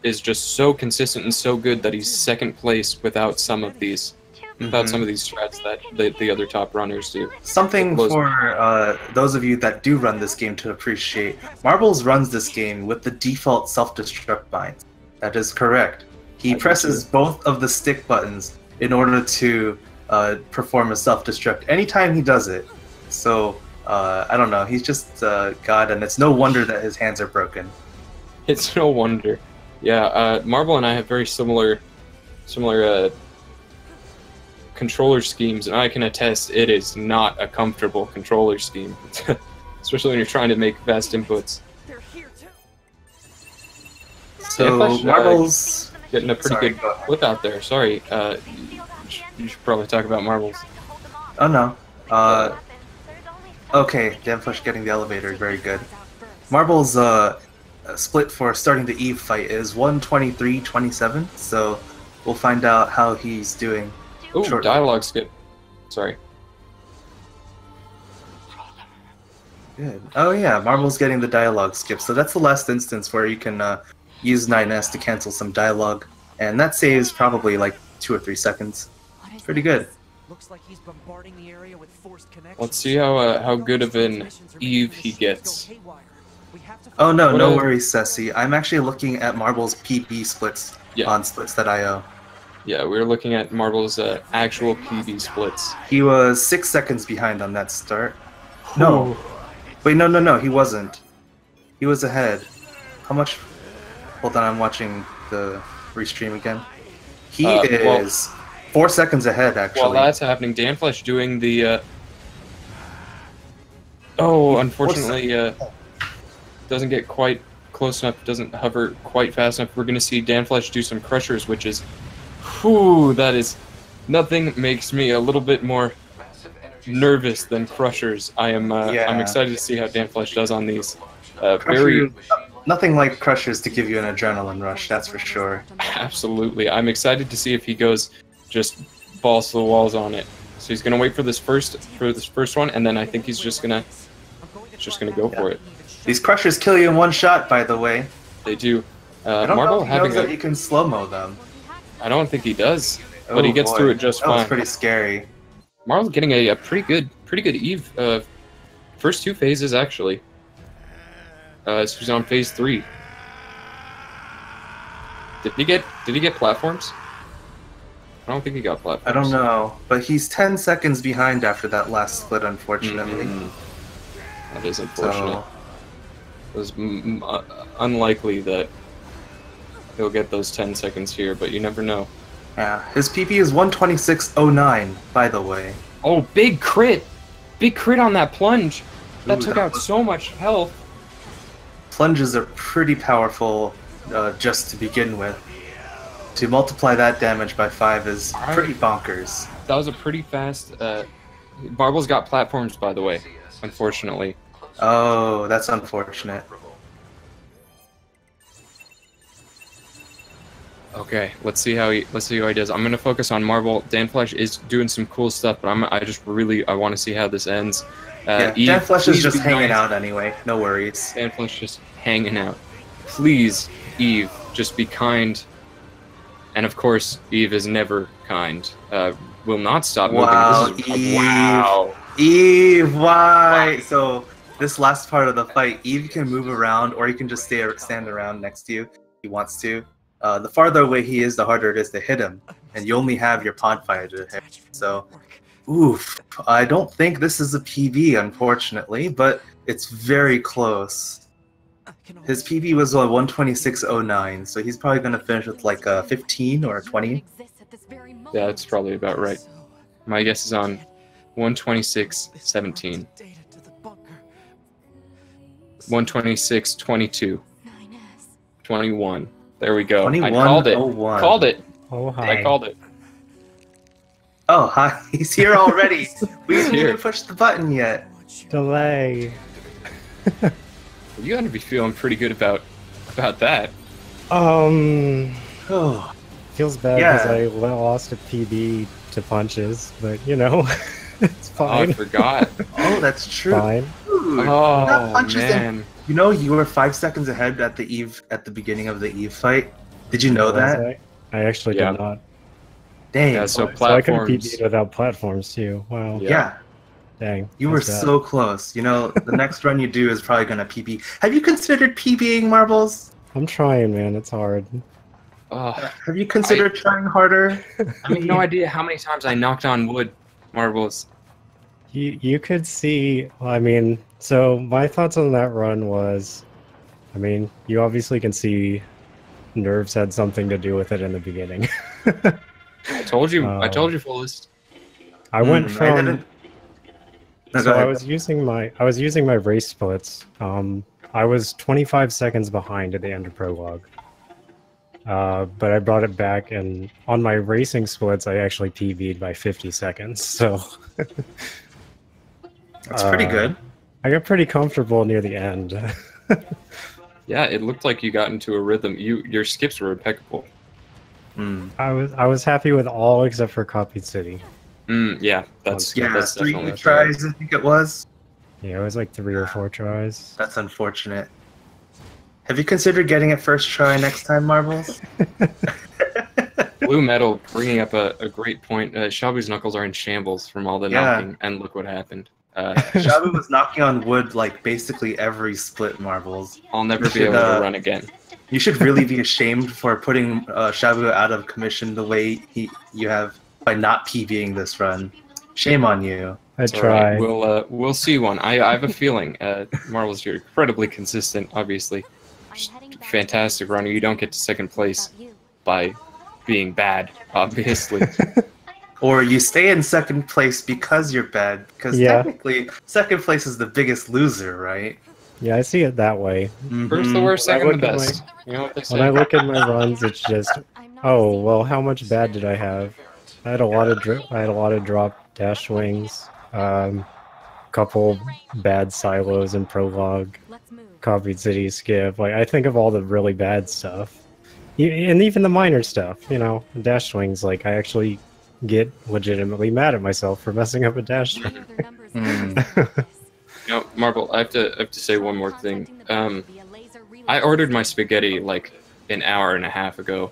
is just so consistent and so good that he's 2nd place without some of these strats that the other top runners do. Something for those of you that do run this game to appreciate. Marbles runs this game with the default self-destruct bind. That is correct. He presses both of the stick buttons in order to perform a self-destruct anytime he does it. So I don't know. He's just God, and it's no wonder that his hands are broken. It's no wonder. Yeah, Marble and I have very similar controller schemes, and I can attest it is not a comfortable controller scheme, especially when you're trying to make fast inputs. So Danflesh, Marbles getting a pretty good flip out there. Sorry, you should probably talk about Marbles. Oh no. Okay, Danflesh getting the elevator, very good. Marbles split for starting the Eve fight is 1:23:27, so we'll find out how he's doing. Ooh, shortly. dialogue skip. Sorry. Good. Oh yeah, Marbles getting the dialogue skip, so that's the last instance where you can use 9S to cancel some dialogue, and that saves probably like 2 or 3 seconds. Pretty good. Looks like he's bombarding the area with forced connections. Let's see how good of an Eve he gets. Oh no, What no a- worries, Ceci. I'm actually looking at Marbles' PP splits on splits.io. Yeah, we were looking at Marble's actual PB splits. He was 6 seconds behind on that start. No. Wait, no, he wasn't. He was ahead. How much? Hold on, I'm watching the restream again. He is 4 seconds ahead, actually. While that's happening, Danflesh doing the... unfortunately, doesn't get quite close enough, doesn't hover quite fast enough. We're going to see Danflesh do some crushers, which is... Whew, that is... Nothing makes me a little bit more nervous than crushers. I'm excited to see how Danflesh does on these. Nothing like crushers to give you an adrenaline rush, that's for sure. Absolutely. I'm excited to see if he goes just balls to the walls on it. So he's gonna wait for this first one, and then I think he's just gonna go for it. These crushers kill you in one shot, by the way. They do. I don't Marble know if he having knows that you can slow-mo them. I don't think he does, but he gets through it just that fine. was pretty scary. Marble's getting a pretty good Eve. First 2 phases actually. So he's on phase 3. Did he get platforms? I don't think he got platforms. I don't know, but he's 10 seconds behind after that last split, unfortunately. That is unfortunate. It was unlikely that he'll get those 10 seconds here, but you never know. Yeah, his PP is 126.09, by the way. Oh, big crit! Big crit on that plunge! That took out so much health. Plunges are pretty powerful just to begin with. To multiply that damage by 5 is pretty bonkers. That was a pretty fast... Marble's got platforms, by the way, unfortunately. Oh, that's unfortunate. Okay, let's see how he does. I'm gonna focus on Marble. Danflesh is doing some cool stuff, but I want to see how this ends. Danflesh is just hanging out anyway. No worries. Danflesh just hanging out. Please, Eve, just be kind. And of course, Eve is never kind. Will not stop moving. Wow, Eve. Wow. Eve, why? So this last part of the fight, Eve can move around, or he can just stand around next to you if he wants to. The farther away he is, the harder it is to hit him, and you only have your pod fire to hit. So, oof. I don't think this is a PB, unfortunately, but it's very close. His PB was 126.09, so he's probably going to finish with like a 15 or a 20. Yeah, that's probably about right. My guess is on 126.17. 126.22. 21. There we go. I called it. Called it. Oh, hi. I called it. Oh, hi. He's here already. We didn't even push the button yet. Delay. You gotta be feeling pretty good about that. Oh. Feels bad because I lost a PB to punches, but you know, it's fine. Oh, I forgot. Oh, that's true. Fine. Dude, oh man. You know, you were 5 seconds ahead at the beginning of the Eve fight. Did you know that? I actually did not. Dang. Yeah, so I could have platforms. PB'd without platforms too. Wow. Yeah. Dang. You were so close. You know, the next run you do is probably gonna PB. Have you considered PBing Marbles? I'm trying, man. It's hard. Have you considered trying harder? I have no idea how many times I knocked on wood, Marbles. You could see. I mean, so my thoughts on that run was, I mean, you obviously can see nerves had something to do with it in the beginning. I told you, fullest. I went I from. didn't. No, So go ahead. I was using my race splits. I was 25 seconds behind at the end of prologue. But I brought it back, and on my racing splits, I actually PB'd by 50 seconds. So That's pretty good. I got pretty comfortable near the end. Yeah, it looked like you got into a rhythm. Your skips were impeccable. I was happy with all except for Copied City. Yeah, that's Yeah, that's 3 definitely tries, I think it was. Yeah, it was like 3 or 4 tries. That's unfortunate. Have you considered getting it first try next time, Marbles? Blue Metal bringing up a great point. Shabu's knuckles are in shambles from all the knocking, and look what happened. Shabu was knocking on wood like basically every split, Marbles. I'll never be able to run again. You should really be ashamed for putting Shabu out of commission the way you have by not PBing this run. Shame on you. I tried. Right. We'll see one. I have a feeling. Marvel's, you're incredibly consistent, obviously. Just fantastic runner. You don't get to second place by being bad, obviously. Or you stay in second place because you're bad, because technically second place is the biggest loser, right? Yeah, I see it that way. First the worst, second the best. You know what they say. When I look at my runs, it's just, oh well, how much bad did I have? I had a lot of drop dash swings, couple bad silos in prologue, Copied City skip. Like I think of all the really bad stuff, and even the minor stuff. You know, dash swings. Like I actually get legitimately mad at myself for messing up a dash swing. You know, Marble, I have to say one more thing. I ordered my spaghetti like an hour and a half ago,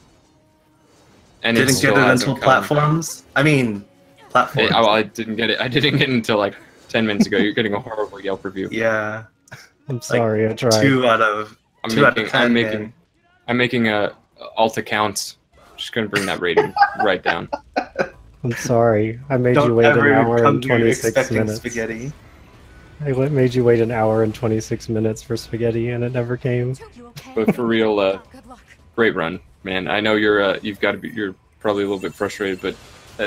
and didn't get it until platforms. I mean, platforms. I didn't get it. I didn't get it until like 10 minutes ago. You're getting a horrible Yelp review. Yeah. I'm sorry. I tried. 2 out of 10. I'm making a alt accounts. Just gonna bring that rating right down. I'm sorry. I made you wait an hour and 26 minutes. Spaghetti. I made you wait an hour and 26 minutes for spaghetti, and it never came. But for real, great run, man. I know you're probably a little bit frustrated, but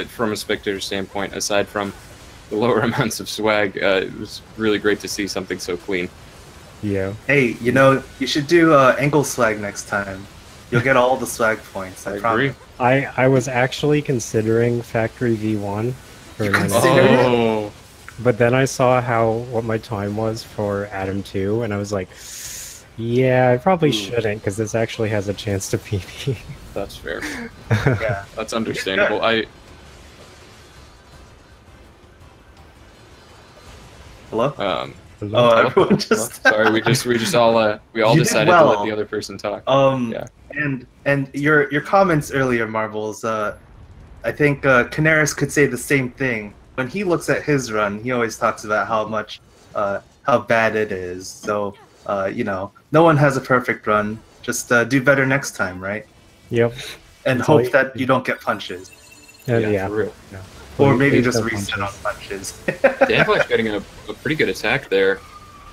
from a spectator standpoint, aside from the lower amounts of swag, it was really great to see something so clean. Yeah. Hey, you know, you should do angle swag next time. You'll get all the swag points. I agree. I was actually considering Factory V1 for Oh. But then I saw what my time was for Atom 2, and I was like, yeah, I probably shouldn't, because this actually has a chance to PB. That's fair. Yeah. That's understandable. Hello? Hello? Oh, everyone just... Sorry, we all decided to let the other person talk. Yeah. And your comments earlier, Marbles, I think Canaris could say the same thing. When he looks at his run, he always talks about how bad it is. So, you know, no one has a perfect run. Just do better next time, right? Yep. And hope that you don't get punches. Yeah. For real. Yeah. Or maybe just reset on punches. Danflesh getting a pretty good attack there.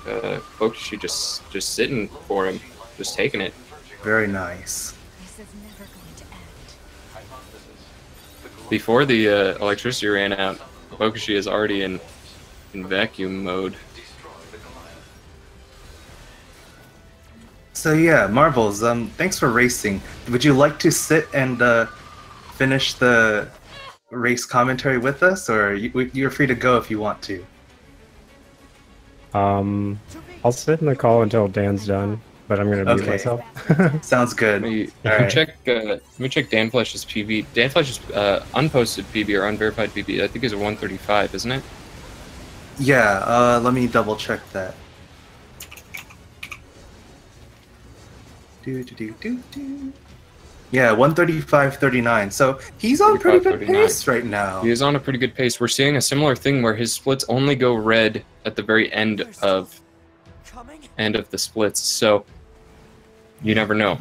Bokushi just sitting for him, just taking it. Very nice. Before the electricity ran out, Bokushi is already in vacuum mode. So yeah, Marbles, thanks for racing. Would you like to sit and finish the race commentary with us, or you're free to go if you want to? I'll sit in the call until Dan's done, but I'm gonna mute myself. Sounds good. Let me check Danflesh's PB. Danflesh's unposted PB or unverified PB, I think is a 135, isn't it? Yeah, let me double check that. Yeah, 135.39. So he's on pretty good pace right now. He is on a pretty good pace. We're seeing a similar thing where his splits only go red at the very end of the splits. So you never know.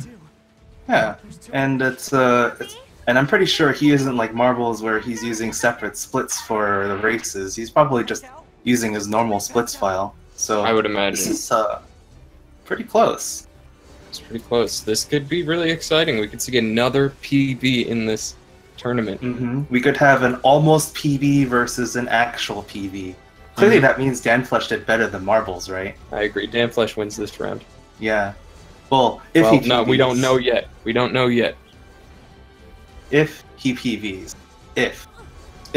Yeah, and and I'm pretty sure he isn't like Marbles where he's using separate splits for the races. He's probably just using his normal splits file. So I would this imagine. is pretty close. It's pretty close. This could be really exciting. We could see another PB in this tournament. We could have an almost PB versus an actual PB. Clearly, that means Danflesh did better than Marbles, right? I agree. Danflesh wins this round. Yeah. Well, if he PBs, no, we don't know yet. We don't know yet. If he PVs. If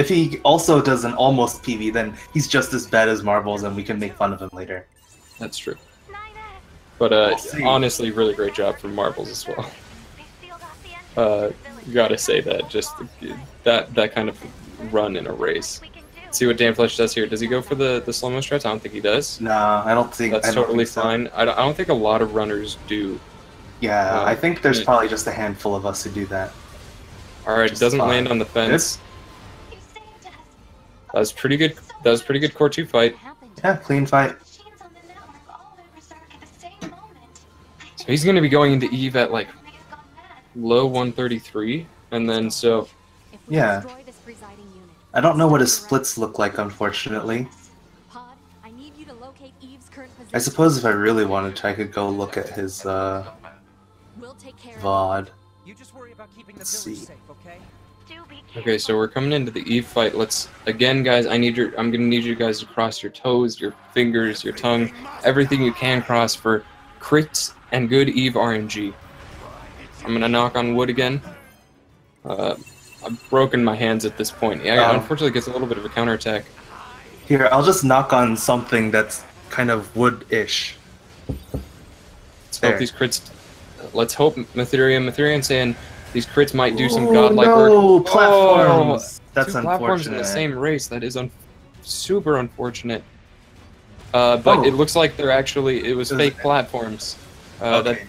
he also does an almost PV, then he's just as bad as Marbles and we can make fun of him later. That's true. But honestly, really great job from Marbles as well. Gotta say that. Just that kind of run in a race. See what Danflesh does here. Does he go for the slow-mo stretch? I don't think he does. No, I don't think that's totally fine. I don't think a lot of runners do. Yeah, I think there's probably just a handful of us who do that. Alright, doesn't land on the fence. That was pretty good. That was pretty good core 2 fight. Yeah, clean fight. So he's going to be going into Eve at like low 133, and then so. Yeah. I don't know what his splits look like, unfortunately. I suppose if I really wanted to, I could go look at his VOD. Let's see. Okay, so we're coming into the Eve fight. Let's again, guys. I'm gonna need you guys to cross your toes, your fingers, your tongue, everything you can cross for crits and good Eve RNG. I'm gonna knock on wood again. I've broken my hands at this point. Yeah, unfortunately, it gets a little bit of a counterattack. Here, I'll just knock on something that's kind of wood-ish. Let's hope these crits. Let's hope Matherian saying these crits might do some godlike work. No, platforms. That's two unfortunate. Platforms in the same race. That is super unfortunate. But it looks like they're actually it was fake platforms. That it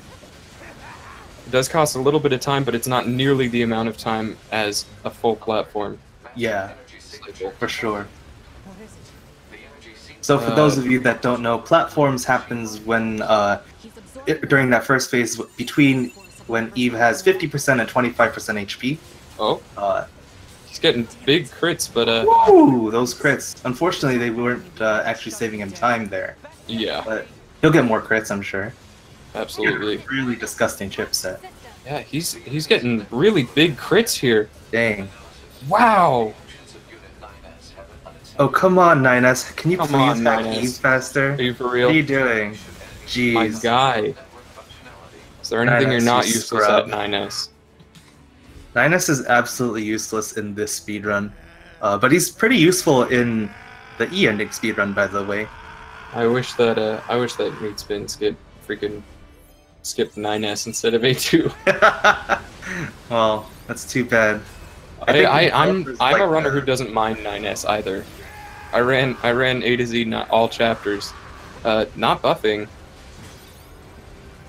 does cost a little bit of time, but it's not nearly the amount of time as a full platform. Yeah, for sure. So for those of you that don't know, platforms happens when during that first phase between when Eve has 50% and 25% HP. Oh. He's getting big crits, but Woo! Those crits. Unfortunately, they weren't actually saving him time there. Yeah. But he'll get more crits, I'm sure. Absolutely. Really disgusting chipset. Yeah, he's getting really big crits here. Dang. Wow. Oh, come on, 9S. Can you Come please on, back 9S. Eve faster? Are you for real? What are you doing? Jeez. My guy. Is there anything 9S, you're not you useless scrub. at, 9S? 9S is absolutely useless in this speedrun. But he's pretty useful in the E ending speedrun, by the way. I wish that Meat Spin skipped 9S instead of A2. Well, that's too bad. I'm a runner who doesn't mind 9S either. I ran A to Z, not all chapters. Not buffing.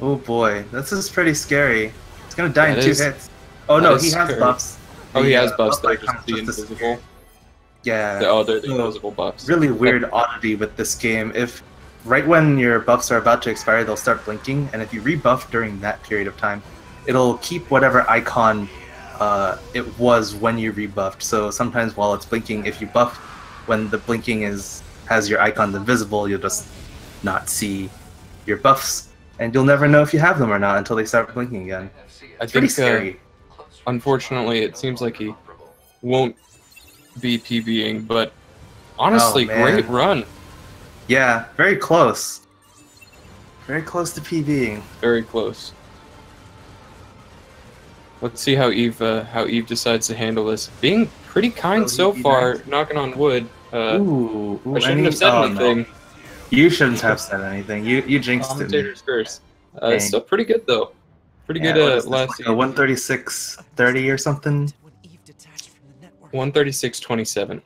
Oh boy, this is pretty scary. He's gonna die in 2 hits. Oh that no, is he has scary. buffs. Oh, he has buffs. buff They're just the invisible. Yeah. They're the invisible buffs. Really weird oddity with this game. If right when your buffs are about to expire, they'll start blinking, and if you rebuff during that period of time, it'll keep whatever icon it was when you rebuffed. So sometimes while it's blinking, if you buff when the blinking has your icons invisible, you'll just not see your buffs, and you'll never know if you have them or not until they start blinking again. It's pretty scary. Unfortunately, it seems like he won't be PBing, but honestly, great run. Yeah, very close. Very close to PBing. Very close. Let's see how Eve decides to handle this. Being pretty kind so far, knocking on wood. I shouldn't have said anything. No. You shouldn't have said anything. You jinxed it. Commentator's curse. Still pretty good though. Pretty good last like 136.30 or something. 136.27.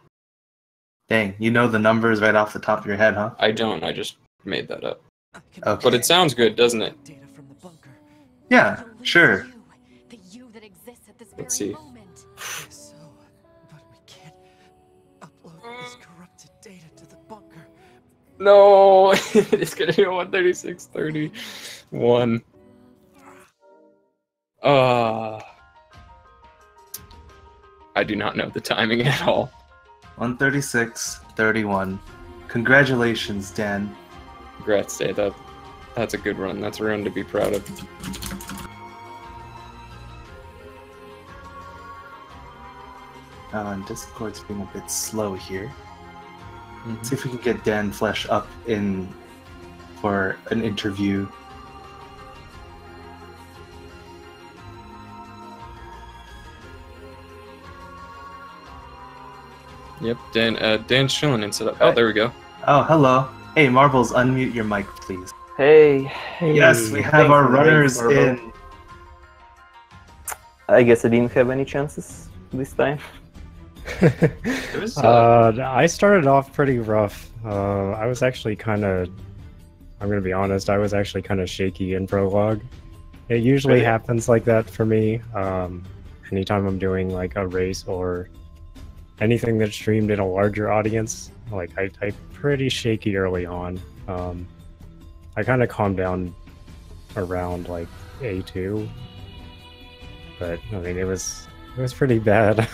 Dang, you know the numbers right off the top of your head, huh? I don't. I just made that up. Okay. But it sounds good, doesn't it? Yeah, sure. Let's see. No, it's gonna be a 136.31. I do not know the timing at all. 136.31. Congratulations, Dan. Congrats, Day. That's a good run. That's a run to be proud of. Discord's being a bit slow here. See if we can get Danflesh up in for an interview. Yep, Dan's chilling and set up. Oh, there we go. Oh, hello. Hey, Marbles, unmute your mic, please. Hey. Yes, we have our runners in. I guess I didn't have any chances this time. I started off pretty rough. I was actually kind of, I'm gonna be honest, I was actually kind of shaky in prologue. It usually happens like that for me. Anytime I'm doing like a race or anything that's streamed in a larger audience, like I'm pretty shaky early on. I kind of calmed down around like A2, but I mean it was pretty bad.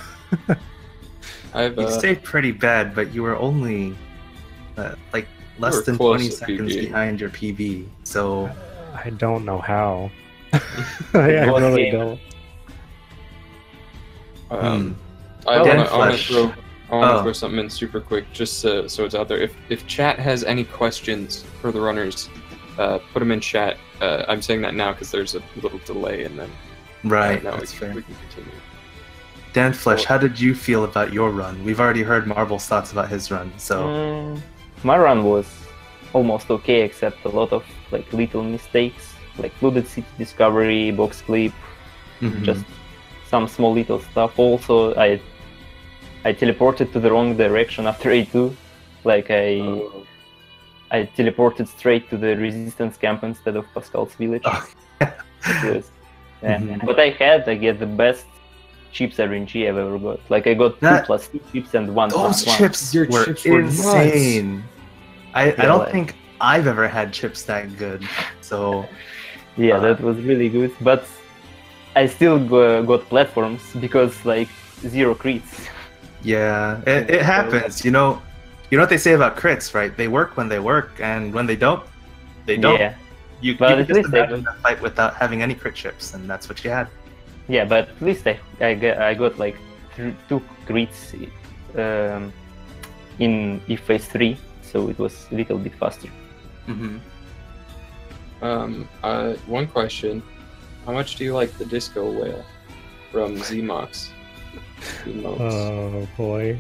You stayed pretty bad, but you were only like less than 20 seconds behind your PB. So I don't know how. I really don't. I want to throw something in super quick, just so it's out there. If chat has any questions for the runners, put them in chat. I'm saying that now because there's a little delay, and then now we can continue. Danflesh, how did you feel about your run? We've already heard Marble's thoughts about his run, so my run was almost okay, except a lot of like little mistakes, like flooded city discovery, box clip, just some small little stuff. Also, I teleported to the wrong direction after A2, like I teleported straight to the resistance camp instead of Pascal's village. But I get the best chips RNG I've ever got. Like I got 2+2 chips and 1+1. Those chips were insane. I don't think I've ever had chips that good. So yeah, that was really good. But I still got platforms because like 0 crits. Yeah, it happens. You know what they say about crits, right? They work when they work, and when they don't, they don't. Yeah. You can just imagine a fight without having any crit chips, and that's what you had. Yeah, but at least I got like 2 crits in phase 3, so it was a little bit faster. One question: how much do you like the Disco Whale from Zmox? Oh boy.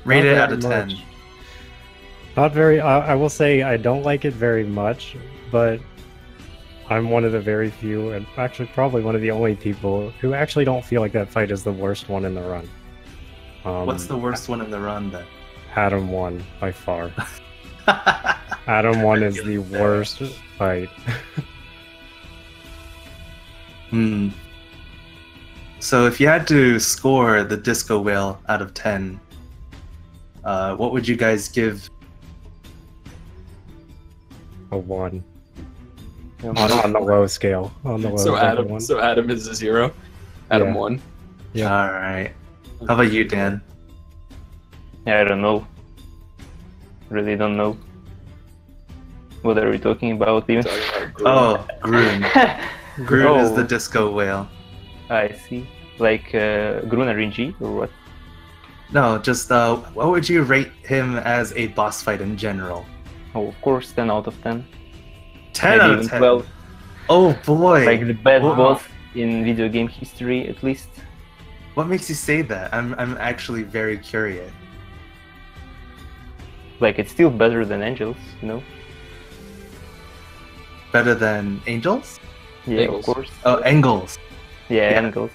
Rate it out of 10. Not very. I will say I don't like it very much, but I'm one of the very few, and actually probably one of the only people who actually don't feel like that fight is the worst one in the run. What's the worst one in the run then? Adam 1 by far. Adam 1 is the worst fight. So if you had to score the Disco Whale out of 10, what would you guys give? A 1. On the low scale. On the low so Adam, one. so Adam is a 0. Adam 1. Yeah. All right. How about you, Dan? Yeah, I don't know. Really don't know. What are we talking about even? Oh, Grun. Grun is the Disco Whale. I see. Like Grun RNG or what? No, just what would you rate him as a boss fight in general? Oh, of course, 10 out of 10. 10 out of 10? 12. Oh boy! Like the best boss in video game history, at least. What makes you say that? I'm actually very curious. Like it's still better than Angels, you know? Better than Angels? Yeah, Angles. of course. Oh, Angles. Yeah, Angles.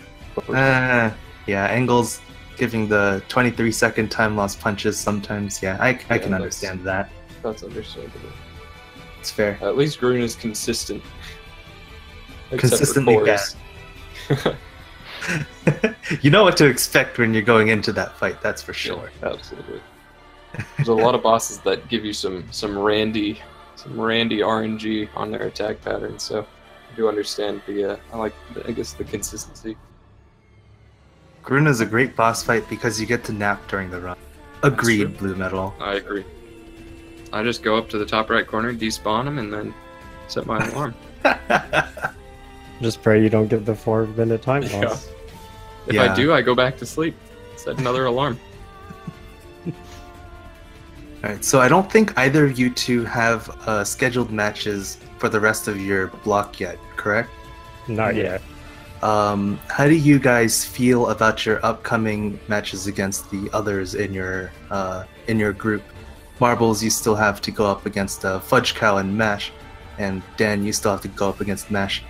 Yeah, Angles giving the 23-second time loss punches sometimes. Yeah, I can understand that. That's understandable. It's fair. At least Grun is consistent. Consistently bad. You know what to expect when you're going into that fight, that's for sure. Yeah, absolutely. There's a lot of bosses that give you some randy RNG on their attack pattern, so do understand the. I like, I guess, the consistency. Gruna's a great boss fight because you get to nap during the run. Agreed, Blue Metal. I agree. I just go up to the top right corner, despawn him, and then set my alarm. Just pray you don't get the 4-minute time Yeah. loss. If I do, I go back to sleep. Set another alarm. Alright, so I don't think either of you two have scheduled matches for the rest of your block yet, correct? Not yet. How do you guys feel about your upcoming matches against the others in your group? Marbles, you still have to go up against Fudge Cow and Mash, and Dan, you still have to go up against Mash.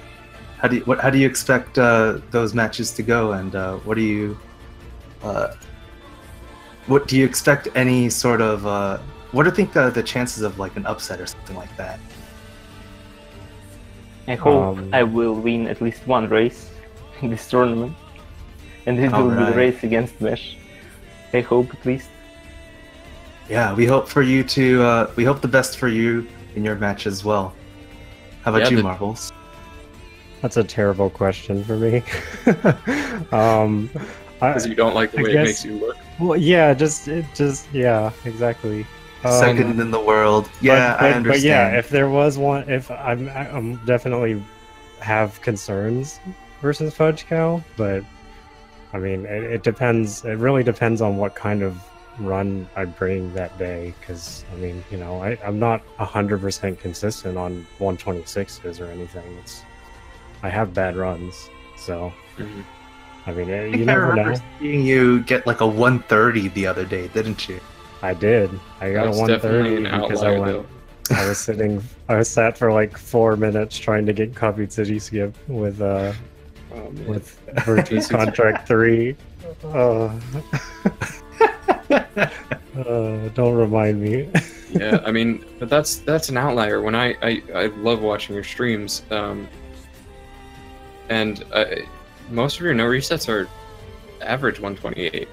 How do you expect those matches to go, and what do you expect any sort of what do you think the chances of like an upset or something like that? I hope I will win at least one race in this tournament, and it will be the race against Mesh. I hope at least. Yeah, we hope for you to. We hope the best for you in your match as well. How about you, Marbles? That's a terrible question for me. Because you don't like the way it makes you look. Well, yeah, yeah, exactly. Second in the world. Yeah, I understand. But yeah, if there was one, if I'm definitely have concerns versus Fudge Cow, but I mean, it depends. It really depends on what kind of run I bring that day. Because I mean, you know, I'm not 100% consistent on 126s or anything. I have bad runs, so. Mm-hmm. I mean, you never know. Seeing you get like a 130 the other day, didn't you? I did. I got a 130 because I sat for like 4 minutes trying to get copied city skip with Virtue's Contract 3. Don't remind me. Yeah, I mean, but that's an outlier. When I love watching your streams, and most of your no resets are average 128,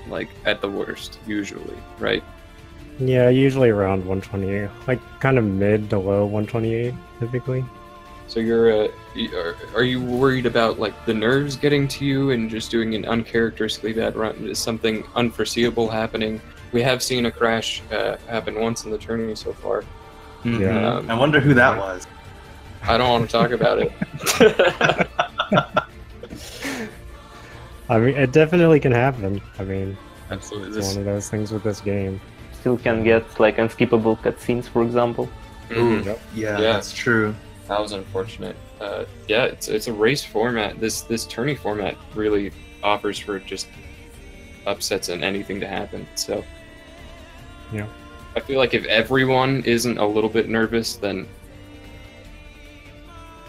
like at the worst, usually, right? Yeah, usually around 128, like kind of mid to low 128, typically. So are you worried about like the nerves getting to you and just doing an uncharacteristically bad run? Is something unforeseeable happening? We have seen a crash happen once in the tourney so far. Mm-hmm. Yeah. I wonder who that was. I don't want to talk about it. I mean, it definitely can happen. I mean, absolutely, it's one of those things with this game. Still can get like unskippable cutscenes, for example. Mm-hmm. Yeah, that's true. That was unfortunate. Yeah, it's a race format. This tourney format really offers for just upsets and anything to happen. So, yeah, I feel like if everyone isn't a little bit nervous, then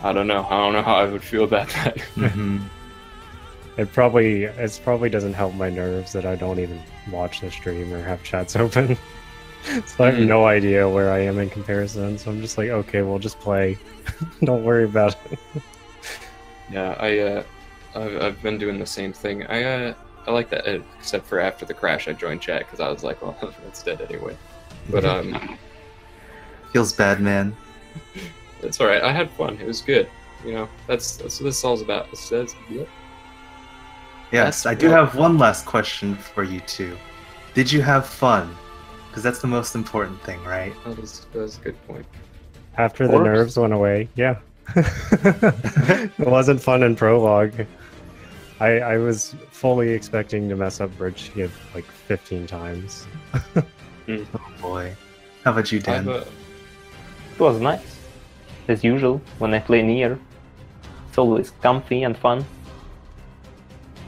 I don't know. I don't know how I would feel about that. Mm-hmm. It probably doesn't help my nerves that I don't even watch the stream or have chats open. So I have no idea where I am in comparison. So I'm just like, okay, we'll just play. Don't worry about it. Yeah, I've been doing the same thing. I like that, except for after the crash, I joined chat because I was like, well, it's dead anyway. But feels bad, man. It's all right. I had fun. It was good. You know, that's what this all's about. It says, yep. Yes, I do have one last question for you two. Did you have fun? Because that's the most important thing, right? That was a good point. After the nerves went away, yeah. It wasn't fun in prologue. I was fully expecting to mess up bridge skip like 15 times. Oh boy. How about you, Dan? It was nice. As usual, when I play NieR. It's always comfy and fun.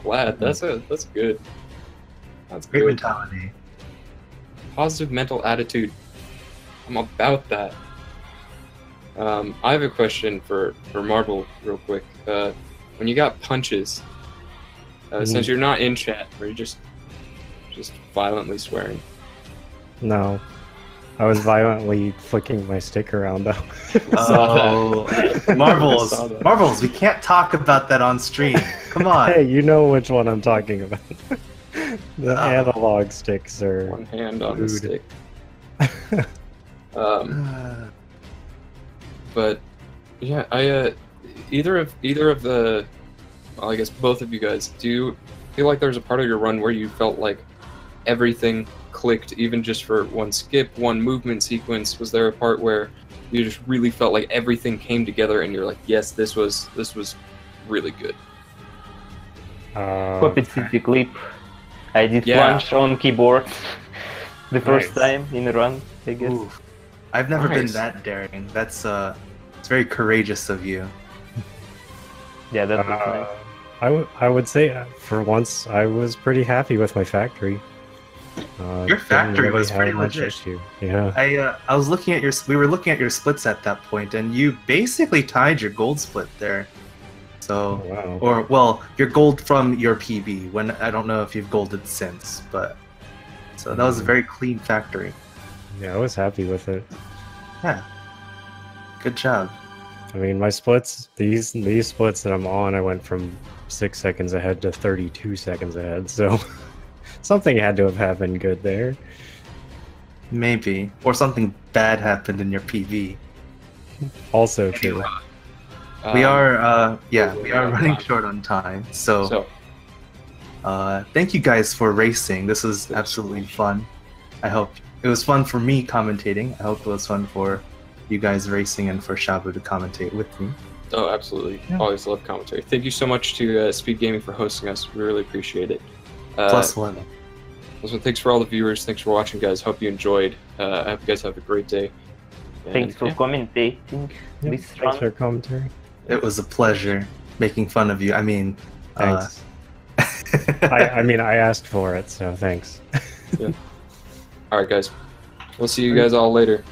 Glad. That's good. That's great good. mentality. Positive mental attitude. I'm about that. I have a question for Marble real quick. When you got punches, since you're not in chat, are you just violently swearing? No. I was violently flicking my stick around though. Oh, Marbles, we can't talk about that on stream. Come on. Hey, you know which one I'm talking about. The analog sticks are one hand on the stick. But yeah, either of the, well, I guess both of you guys, do you feel like there was a part of your run where you felt like everything clicked, even just for one skip, one movement sequence? Was there a part where you just really felt like everything came together and you're like, yes, this was really good? Puppet City clip. I did plunge on keyboard the first time in a run, I guess. Ooh. I've never been that daring. That's it's very courageous of you. Yeah, that was nice. I would say for once I was pretty happy with my factory. Your factory was pretty much legit. issue. Yeah. I was looking at we were looking at your splits at that point, and you basically tied your gold split there. So, or well, your gold from your PB. When I don't know if you've golded since, but so that was a very clean factory. Yeah, I was happy with it. Yeah, good job. I mean, my splits, these splits that I'm on, I went from 6 seconds ahead to 32 seconds ahead. So something had to have happened good there. Maybe, or something bad happened in your PB. Also true. We are, we are running short on time, so thank you guys for racing. This was absolutely fun. I hope it was fun for me commentating. I hope it was fun for you guys racing and for Shabu to commentate with me. Oh, absolutely. Yeah. Always love commentary. Thank you so much to Speed Gaming for hosting us. We really appreciate it. +1. Also, thanks for all the viewers. Thanks for watching, guys. Hope you enjoyed. I hope you guys have a great day. And, thanks for commentating this run. Thanks for commentary. It was a pleasure making fun of you. I mean, thanks. I mean, I asked for it, so thanks. Yeah. All right, guys. We'll see you guys all later.